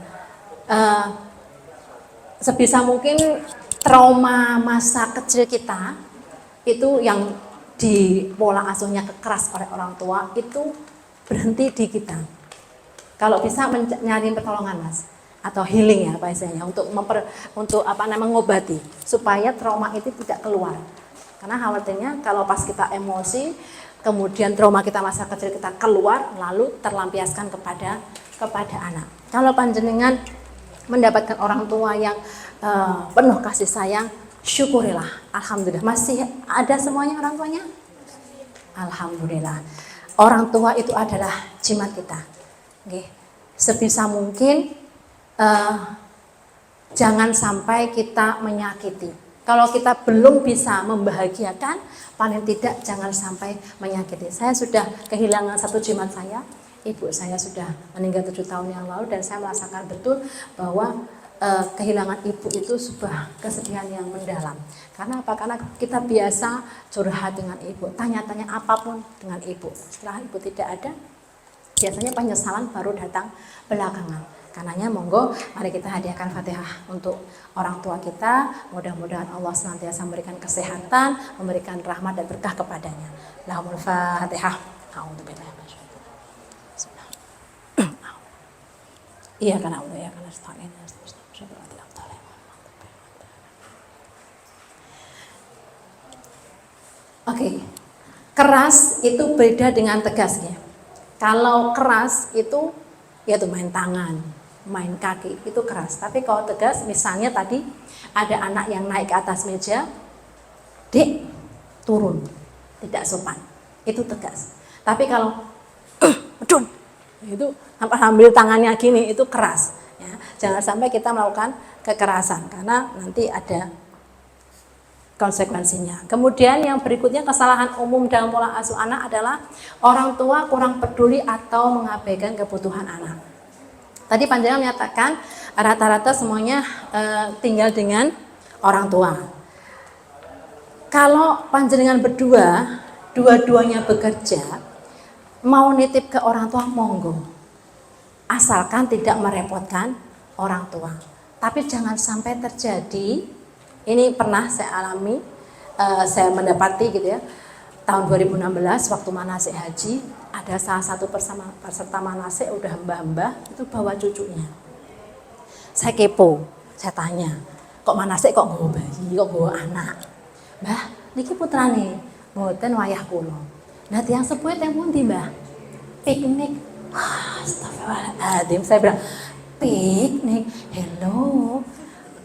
Sebisa mungkin trauma masa kecil kita itu yang di pola asuhnya keras oleh orang tua itu berhenti di kita. Kalau bisa nyari pertolongan mas atau healing ya istilahnya untuk mengobati supaya trauma itu tidak keluar. Karena khawatirnya kalau pas kita emosi kemudian trauma kita masa kecil kita keluar lalu terlampiaskan kepada anak. Kalau panjenengan mendapatkan orang tua yang penuh kasih sayang, syukurilah, alhamdulillah. Masih ada semuanya orang tuanya? Alhamdulillah. Orang tua itu adalah jimat kita. Oke. Sebisa mungkin jangan sampai kita menyakiti. Kalau kita belum bisa membahagiakan, paling tidak jangan sampai menyakiti. Saya sudah kehilangan satu jimat saya. Ibu saya sudah meninggal 7 tahun yang lalu dan saya merasakan betul bahwa kehilangan ibu itu sebuah kesedihan yang mendalam. Karena apa? Karena kita biasa curhat dengan ibu, tanya-tanya apapun dengan ibu. Setelah ibu tidak ada, biasanya penyesalan baru datang belakangan. Karenanya monggo mari kita hadiahkan Fatihah untuk orang tua kita. Mudah-mudahan Allah senantiasa memberikan kesehatan, memberikan rahmat dan berkah kepadanya. Lahumul Fatihah. Iya karena Allah ya karena setangin. Oke, keras itu beda dengan tegas ya. Kalau keras itu yaitu main tangan, main kaki itu keras. Tapi kalau tegas, misalnya tadi ada anak yang naik ke atas meja, Dek, turun, tidak sopan, itu tegas. Tapi kalau medun, itu sambil tangannya gini, itu keras. Ya. Jangan sampai kita melakukan kekerasan, karena nanti ada konsekuensinya. Kemudian yang berikutnya kesalahan umum dalam pola asuh anak adalah orang tua kurang peduli atau mengabaikan kebutuhan anak. Tadi panjenengan menyatakan rata-rata semuanya tinggal dengan orang tua. Kalau panjenengan berdua, dua-duanya bekerja, mau nitip ke orang tua monggo, asalkan tidak merepotkan orang tua. Tapi jangan sampai terjadi, ini pernah saya alami, saya mendapati gitu ya, tahun 2016 waktu manasik haji, ada salah satu peserta manasik udah mbah-mbah itu bawa cucunya. Saya kepo, saya tanya, kok manasik kok bawa bayi, kok bawa anak? Mbah, niki putrane, mboten wayah kula. Nah, tiyang sepuh teng pundi, Mbah? Piknik. Astagfirullahaladzim, saya bilang, piknik, hello,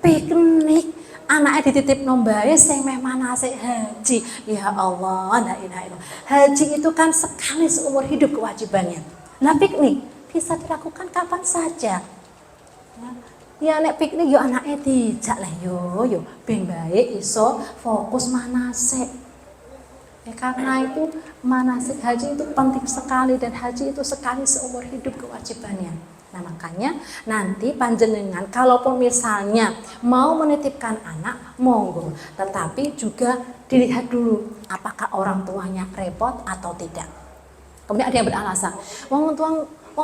piknik. Anaknya dititip nombae sing meh manasik haji. Ya Allah, la ilaha illallah. Haji itu kan sekali seumur hidup kewajibannya. Nah, piknik bisa dilakukan kapan saja. Ya nek piknik yo anake dijak lah yo ben baik iso fokus manasik. Ya, karena itu manasik haji itu penting sekali dan haji itu sekali seumur hidup kewajibannya. Nah, makanya nanti panjenengan kalaupun misalnya mau menitipkan anak monggo, tetapi juga dilihat dulu apakah orang tuanya repot atau tidak. Kemudian ada yang beralasan, wong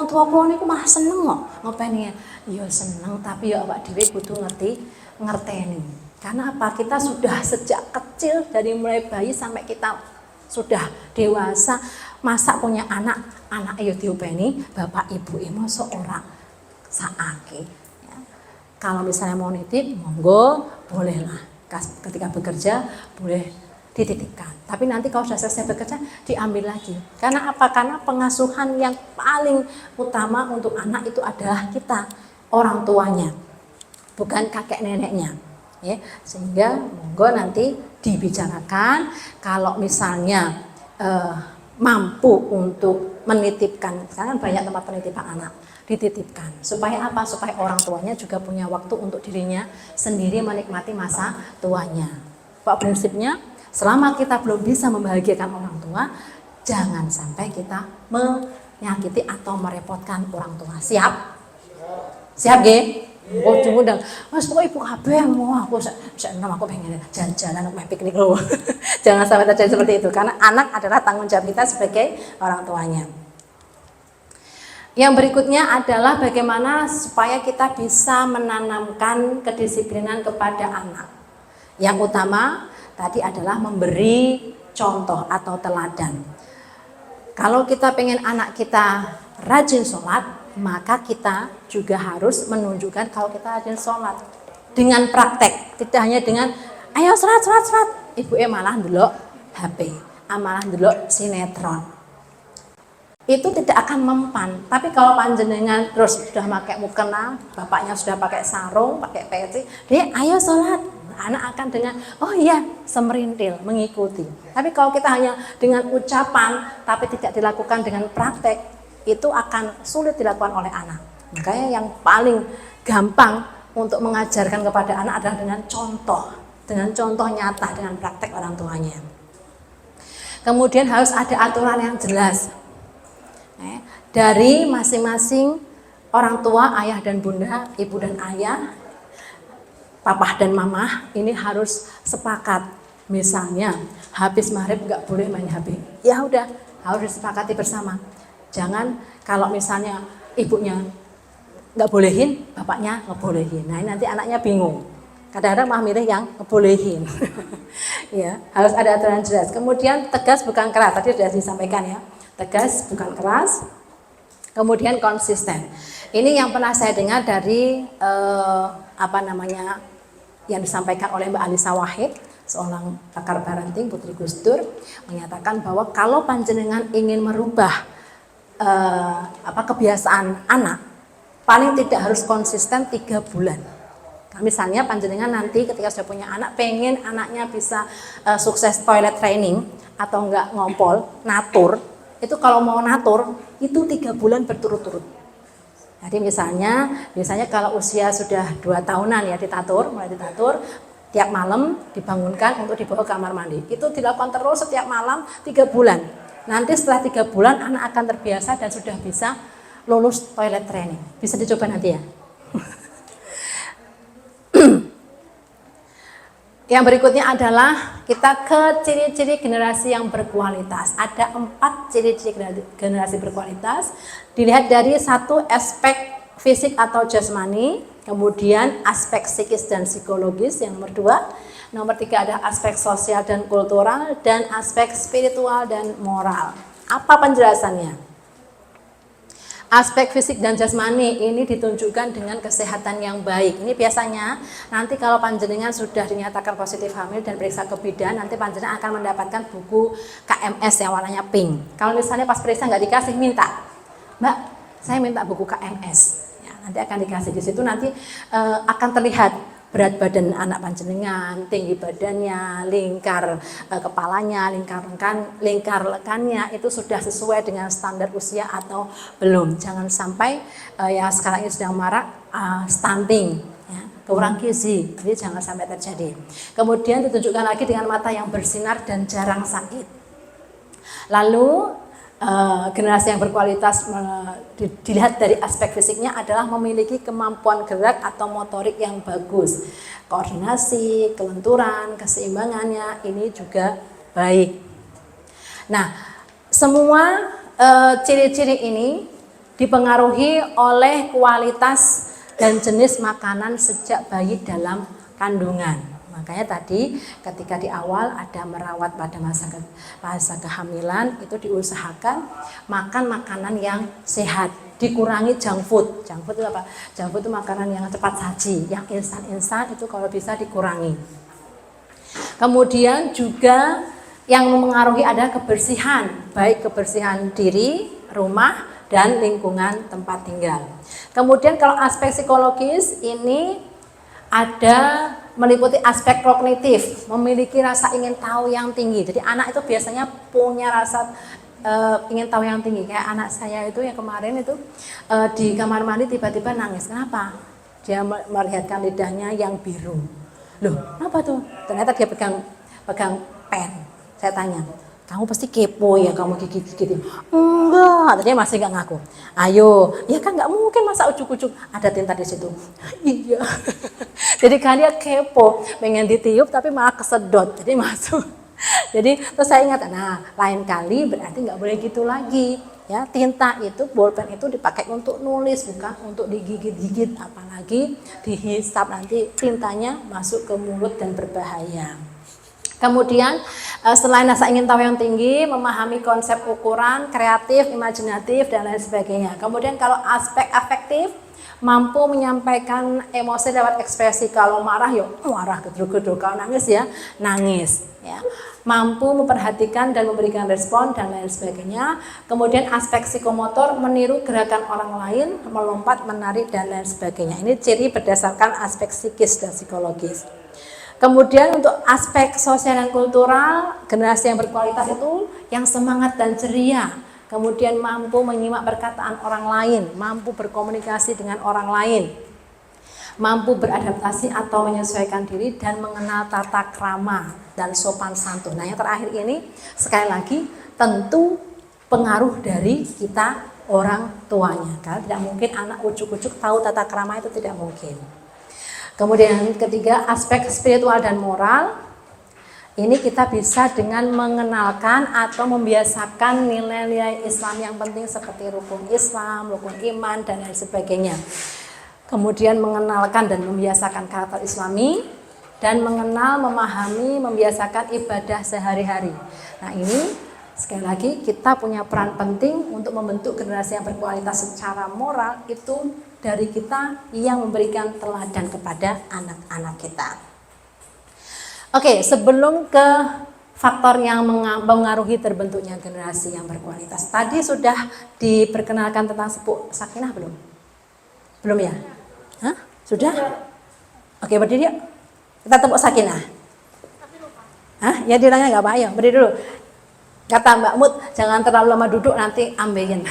tua kula niku malah seneng kok ngopeni. Ya seneng, tapi ya awak dhewe kudu ngerteni. Karena apa? Kita sudah sejak kecil dari mulai bayi sampai kita sudah dewasa, masa punya anak ya diopeni bapak ibu mosok ora saake. Ya. Kalau misalnya mau nitip, monggo bolehlah. Ketika bekerja boleh dititipkan. Tapi nanti kalau sudah selesai bekerja diambil lagi. Karena apa? Karena pengasuhan yang paling utama untuk anak itu adalah kita, orang tuanya, bukan kakek neneknya. Ya, sehingga monggo nanti dibicarakan kalau misalnya mampu untuk menitipkan, sekarang banyak tempat penitipan anak, dititipkan. Supaya apa? Supaya orang tuanya juga punya waktu untuk dirinya sendiri menikmati masa tuanya. Pak, prinsipnya selama kita belum bisa membahagiakan orang tua, jangan sampai kita menyakiti atau merepotkan orang tua. Siap? Siap, Ge? Oh, diundang. Mas, pokoknya ibu kabeh mau aku aku pengen jalan-jalan mau piknik loh. Jangan sampai terjadi seperti itu karena anak adalah tanggung jawab kita sebagai orang tuanya. Yang berikutnya adalah bagaimana supaya kita bisa menanamkan kedisiplinan kepada anak. Yang utama tadi adalah memberi contoh atau teladan. Kalau kita pengen anak kita rajin sholat, maka kita juga harus menunjukkan kalau kita rajin sholat dengan praktek, tidak hanya dengan ayo sholat. Ibu malah ndelok HP, malah ndelok sinetron. Itu tidak akan mempan. Tapi kalau panjenengan terus sudah pakai mukena, bapaknya sudah pakai sarung, pakai peci, dia ayo sholat, anak akan dengan oh iya semerintil mengikuti. Tapi kalau kita hanya dengan ucapan tapi tidak dilakukan dengan praktek, itu akan sulit dilakukan oleh anak. Makanya yang paling gampang untuk mengajarkan kepada anak adalah dengan contoh nyata, dengan praktek orang tuanya. Kemudian harus ada aturan yang jelas dari masing-masing orang tua, ayah dan bunda, ibu dan ayah, papa dan mama, ini harus sepakat. Misalnya habis maghrib nggak boleh main HP, ya udah harus disepakati bersama. Jangan kalau misalnya ibunya nggak bolehin, bapaknya ngebolehin. Nah, nanti anaknya bingung. Kadang-kadang malah milih yang ngebolehin. Ya, harus ada aturan jelas. Kemudian tegas bukan keras. Tadi sudah disampaikan ya. Tegas bukan keras. Kemudian konsisten. Ini yang pernah saya dengar dari yang disampaikan oleh Mbak Alisa Wahid, seorang pakar parenting Putri Gus Dur, menyatakan bahwa kalau panjenengan ingin merubah kebiasaan anak, paling tidak harus konsisten 3 bulan. Nah, misalnya panjenengan nanti ketika sudah punya anak, pengen anaknya bisa sukses toilet training atau enggak ngompol, natur, itu kalau mau natur itu 3 bulan berturut-turut. Jadi misalnya kalau usia sudah 2 tahunan ya mulai ditatur, tiap malam dibangunkan untuk dibawa ke kamar mandi. Itu dilakukan terus setiap malam 3 bulan. Nanti setelah 3 bulan anak akan terbiasa dan sudah bisa lulus toilet training. Bisa dicoba nanti ya. Yang berikutnya adalah kita ke ciri-ciri generasi yang berkualitas. Ada 4 ciri-ciri generasi berkualitas. Dilihat dari 1 aspek fisik atau jasmani, kemudian aspek psikis dan psikologis yang nomor 2. Nomor 3 ada aspek sosial dan kultural, dan aspek spiritual dan moral. Apa penjelasannya? Aspek fisik dan jasmani ini ditunjukkan dengan kesehatan yang baik. Ini biasanya nanti kalau panjenengan sudah dinyatakan positif hamil dan periksa ke bidan, nanti panjenengan akan mendapatkan buku KMS yang warnanya pink. Kalau misalnya pas periksa nggak dikasih, minta, Mbak, saya minta buku KMS. Ya, nanti akan dikasih. Di situ nanti akan terlihat berat badan anak panjenengan, tinggi badannya, lingkar kepalanya, lingkar lekannya itu sudah sesuai dengan standar usia atau belum. Jangan sampai ya sekarang ini sedang marak stunting, ya, kurang gizi, jadi jangan sampai terjadi. Kemudian ditunjukkan lagi dengan mata yang bersinar dan jarang sakit. Lalu generasi yang berkualitas dilihat dari aspek fisiknya adalah memiliki kemampuan gerak atau motorik yang bagus, koordinasi, kelenturan, keseimbangannya ini juga baik. Nah, semua ciri-ciri ini dipengaruhi oleh kualitas dan jenis makanan sejak bayi dalam kandungan. Makanya tadi ketika di awal ada merawat pada masa kehamilan, itu diusahakan makan makanan yang sehat, dikurangi junk food. Junk food itu apa? Junk food itu makanan yang cepat saji, yang instan-instan itu kalau bisa dikurangi. Kemudian juga yang mempengaruhi ada kebersihan, baik kebersihan diri, rumah, dan lingkungan tempat tinggal. Kemudian kalau aspek psikologis ini ada meliputi aspek kognitif, memiliki rasa ingin tahu yang tinggi. Jadi anak itu biasanya punya rasa ingin tahu yang tinggi. Kayak anak saya itu yang kemarin itu di kamar mandi tiba-tiba nangis. Kenapa? Dia melihatkan lidahnya yang biru. Loh, kenapa tuh? Ternyata dia pegang pen. Saya tanya, kamu pasti kepo ya kamu gigit-gigitin. Enggak, tadinya masih nggak ngaku. Ayo, ya kan nggak mungkin masa ujuk-ujuk ada tinta di situ. Iya. Jadi kan dia kepo, pengen ditiup tapi malah kesedot, jadi masuk. Jadi terus saya ingat, nah lain kali berarti nggak boleh gitu lagi. Ya, tinta itu, bolpen itu dipakai untuk nulis, bukan untuk digigit-gigit, apalagi dihisap nanti tintanya masuk ke mulut dan berbahaya. Kemudian selain rasa ingin tahu yang tinggi, memahami konsep ukuran, kreatif, imajinatif, dan lain sebagainya. Kemudian kalau aspek afektif, mampu menyampaikan emosi lewat ekspresi. Kalau marah ya marah, gedor-gedor. Kalau nangis ya nangis. Ya. Mampu memperhatikan dan memberikan respon dan lain sebagainya. Kemudian aspek psikomotor, meniru gerakan orang lain, melompat, menari, dan lain sebagainya. Ini ciri berdasarkan aspek psikis dan psikologis. Kemudian untuk aspek sosial dan kultural, generasi yang berkualitas itu yang semangat dan ceria, kemudian mampu menyimak perkataan orang lain, mampu berkomunikasi dengan orang lain, mampu beradaptasi atau menyesuaikan diri, dan mengenal tata krama dan sopan santun. Nah yang terakhir ini sekali lagi tentu pengaruh dari kita orang tuanya, karena tidak mungkin anak ujuk-ujuk tahu tata krama, itu tidak mungkin. Kemudian ketiga, aspek spiritual dan moral. Ini kita bisa dengan mengenalkan atau membiasakan nilai-nilai Islam yang penting seperti rukun Islam, rukun iman, dan lain sebagainya. Kemudian mengenalkan dan membiasakan karakter Islami, dan mengenal, memahami, membiasakan ibadah sehari-hari. Nah ini sekali lagi kita punya peran penting untuk membentuk generasi yang berkualitas secara moral, itu dari kita yang memberikan teladan kepada anak-anak kita. Oke, sebelum ke faktor yang mengaruhi terbentuknya generasi yang berkualitas. Tadi sudah diperkenalkan tentang Sepuh Sakinah belum? Belum ya? Hah? Sudah? Oke, berdiri yuk. Kita tepuk Sakinah. Hah? Ya bilangnya nggak apa, ayo berdiri dulu. Kata Mbak Mut, jangan terlalu lama duduk nanti ambeien.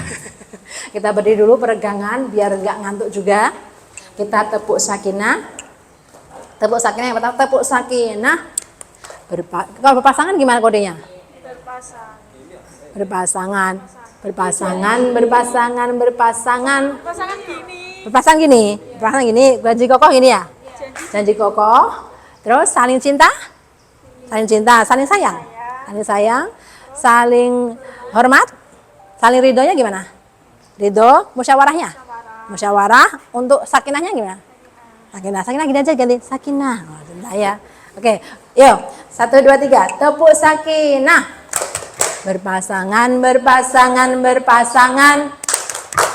Kita berdiri dulu peregangan biar nggak ngantuk juga. Kita tepuk Sakinah. Tepuk Sakinah yang pertama, tepuk Sakinah. Kalau berpasangan gimana kodenya? Berpasangan. Berpasangan gini. Janji kokoh gini ya? Janji kokoh. Terus saling cinta, saling cinta, saling sayang, saling sayang, saling hormat, saling ridhonya gimana? Ridho, musyawarahnya, musyawarah. Untuk sakinahnya gimana? Sakinah, sakinah gini aja ganti sakinah. Oh, cinta ya. Oke, yuk 1, 2, 3, tepuk sakinah. Berpasangan, berpasangan, berpasangan.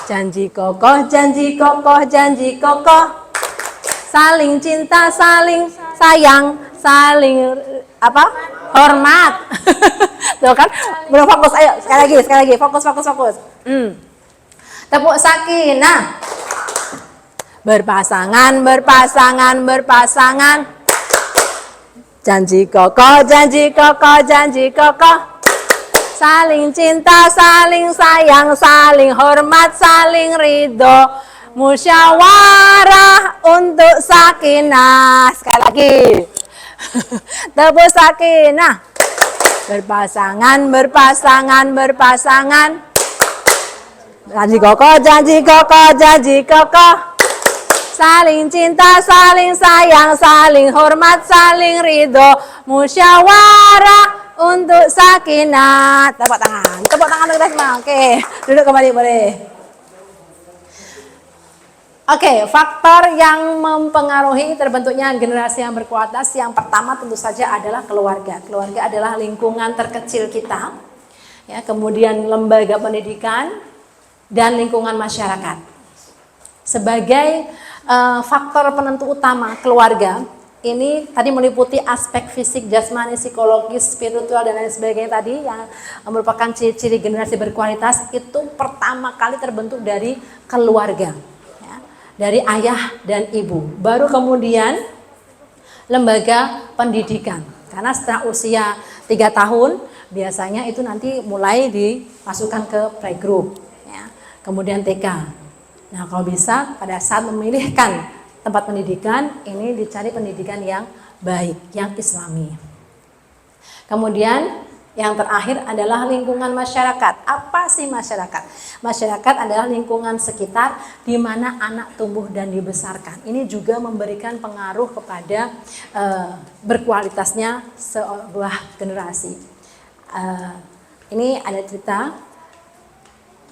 Janji kokoh, janji kokoh, janji kokoh. Saling cinta, saling sayang, saling apa? Hormat. Tuh kan, belum fokus. Ayo sekali lagi, fokus, fokus, fokus. Tepuk sakinah. Berpasangan, berpasangan, berpasangan. Janji kokoh, janji kokoh, janji kokoh. Saling cinta, saling sayang, saling hormat, saling ridho. Musyawarah untuk sakinah. Sekali lagi. Tepuk sakinah. Berpasangan, berpasangan, berpasangan. Janji kokoh, janji kokoh, janji kokoh. Saling cinta, saling sayang, saling hormat, saling ridho. Musyawarah untuk sakinah. Tepuk tangan kita semua. Oke, duduk kembali boleh. Oke, faktor yang mempengaruhi terbentuknya generasi yang berkualitas yang pertama tentu saja adalah keluarga. Keluarga adalah lingkungan terkecil kita, ya, kemudian lembaga pendidikan dan lingkungan masyarakat. Sebagai faktor penentu utama keluarga, ini tadi meliputi aspek fisik, jasmani, psikologis, spiritual dan lain sebagainya tadi yang merupakan ciri-ciri generasi berkualitas itu pertama kali terbentuk dari keluarga. Dari ayah dan ibu, baru kemudian lembaga pendidikan. Karena setelah usia 3 tahun biasanya itu nanti mulai dimasukkan ke playgroup, ya. Kemudian TK. Nah kalau bisa pada saat memilihkan tempat pendidikan ini dicari pendidikan yang baik, yang islami. Kemudian yang terakhir adalah lingkungan masyarakat. Apa sih masyarakat? Masyarakat adalah lingkungan sekitar di mana anak tumbuh dan dibesarkan. Ini juga memberikan pengaruh kepada berkualitasnya sebuah generasi. Ini ada cerita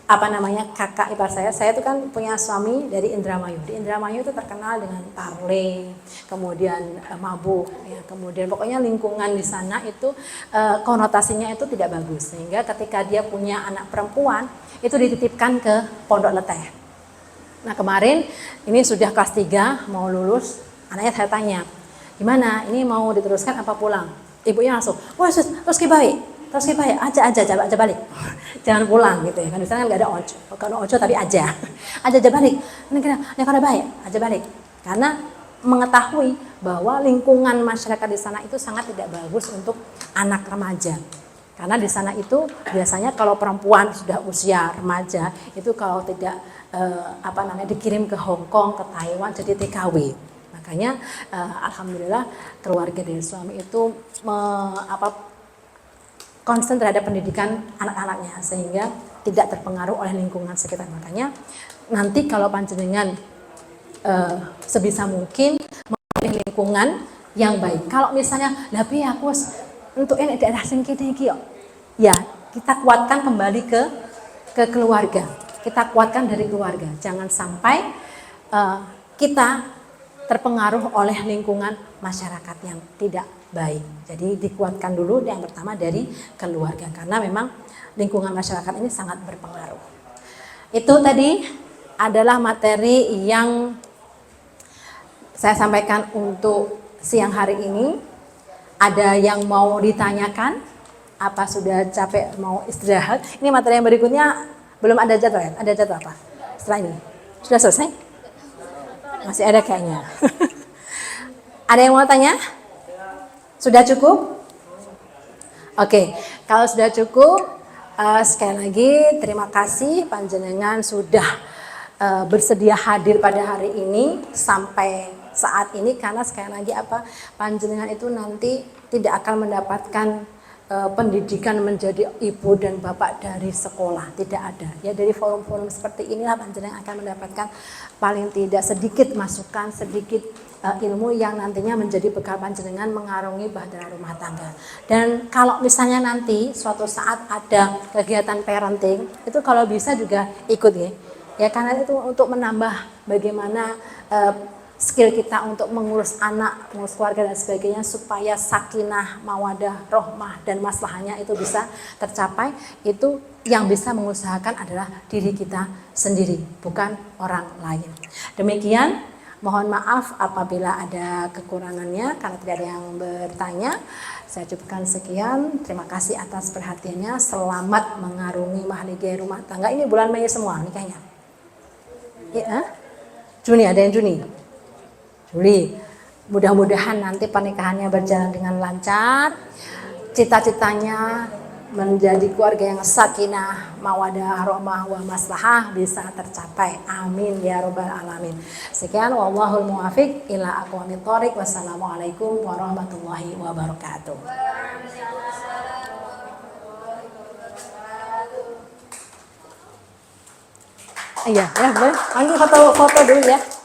kakak ipar saya itu kan punya suami dari Indramayu. Di Indramayu itu terkenal dengan parle, kemudian mabuk, ya, kemudian pokoknya lingkungan di sana itu konotasinya itu tidak bagus. Sehingga ketika dia punya anak perempuan itu dititipkan ke Pondok Leteh. Nah kemarin ini sudah kelas 3 mau lulus, anaknya saya tanya, gimana? Ini mau diteruskan apa pulang? Ibunya langsung, wah terus baik. Terus kita aja balik, jangan pulang gitu ya. Kan di sana kan nggak ada ojo, kalau ojo tapi aja balik. Ini kalau baik, aja balik. Karena mengetahui bahwa lingkungan masyarakat di sana itu sangat tidak bagus untuk anak remaja. Karena di sana itu biasanya kalau perempuan sudah usia remaja itu kalau tidak dikirim ke Hong Kong, ke Taiwan jadi TKW. Makanya alhamdulillah keluarga dari suami itu konsen terhadap pendidikan anak-anaknya sehingga tidak terpengaruh oleh lingkungan sekitar. Makanya nanti kalau panjenengan sebisa mungkin memilih lingkungan yang baik. Kalau misalnya tapi aku untuk ini daerah sing kene iki ya kita kuatkan kembali ke keluarga. Kita kuatkan dari keluarga. Jangan sampai kita terpengaruh oleh lingkungan masyarakat yang tidak baik. Jadi dikuatkan dulu yang pertama dari keluarga karena memang lingkungan masyarakat ini sangat berpengaruh. Itu tadi adalah materi yang saya sampaikan untuk siang hari ini. Ada yang mau ditanyakan? Apa sudah capek mau istirahat? Ini materi yang berikutnya belum ada jadwal ya? Ada jadwal apa? Setelah ini? Sudah selesai? Masih ada kayaknya. Ada yang mau tanya? Sudah cukup? Oke, kalau sudah cukup, sekali lagi terima kasih panjenengan sudah bersedia hadir pada hari ini sampai saat ini karena sekali lagi panjenengan itu nanti tidak akan mendapatkan pendidikan menjadi ibu dan bapak dari sekolah, tidak ada. Ya dari forum-forum seperti inilah panjenengan akan mendapatkan paling tidak sedikit masukan, sedikit ilmu yang nantinya menjadi bekal panjenengan mengarungi bahtera rumah tangga. Dan kalau misalnya nanti suatu saat ada kegiatan parenting, itu kalau bisa juga ikut ya. Ya karena itu untuk menambah bagaimana skill kita untuk mengurus anak, mengurus keluarga dan sebagainya supaya sakinah, mawadah, rohmah dan maslahahnya itu bisa tercapai. Itu yang bisa mengusahakan adalah diri kita sendiri, bukan orang lain. Demikian. Mohon maaf apabila ada kekurangannya karena tidak ada yang bertanya. Saya cukupkan sekian. Terima kasih atas perhatiannya. Selamat mengarungi mahligai rumah tangga. Ini bulan Mei semua nikahnya. Ya, Juni, ada yang Juni. Juli. Mudah-mudahan nanti pernikahannya berjalan dengan lancar. Cita-citanya menjadi keluarga yang sakinah, mawadah, rahmah, wa maslahah bisa tercapai. Amin ya robbal alamin. Sekian, wallahul muwafiq ila aqwamit thoriq. Wassalamualaikum warahmatullahi wabarakatuh. Iya, ya boleh. Lanjut foto dulu ya.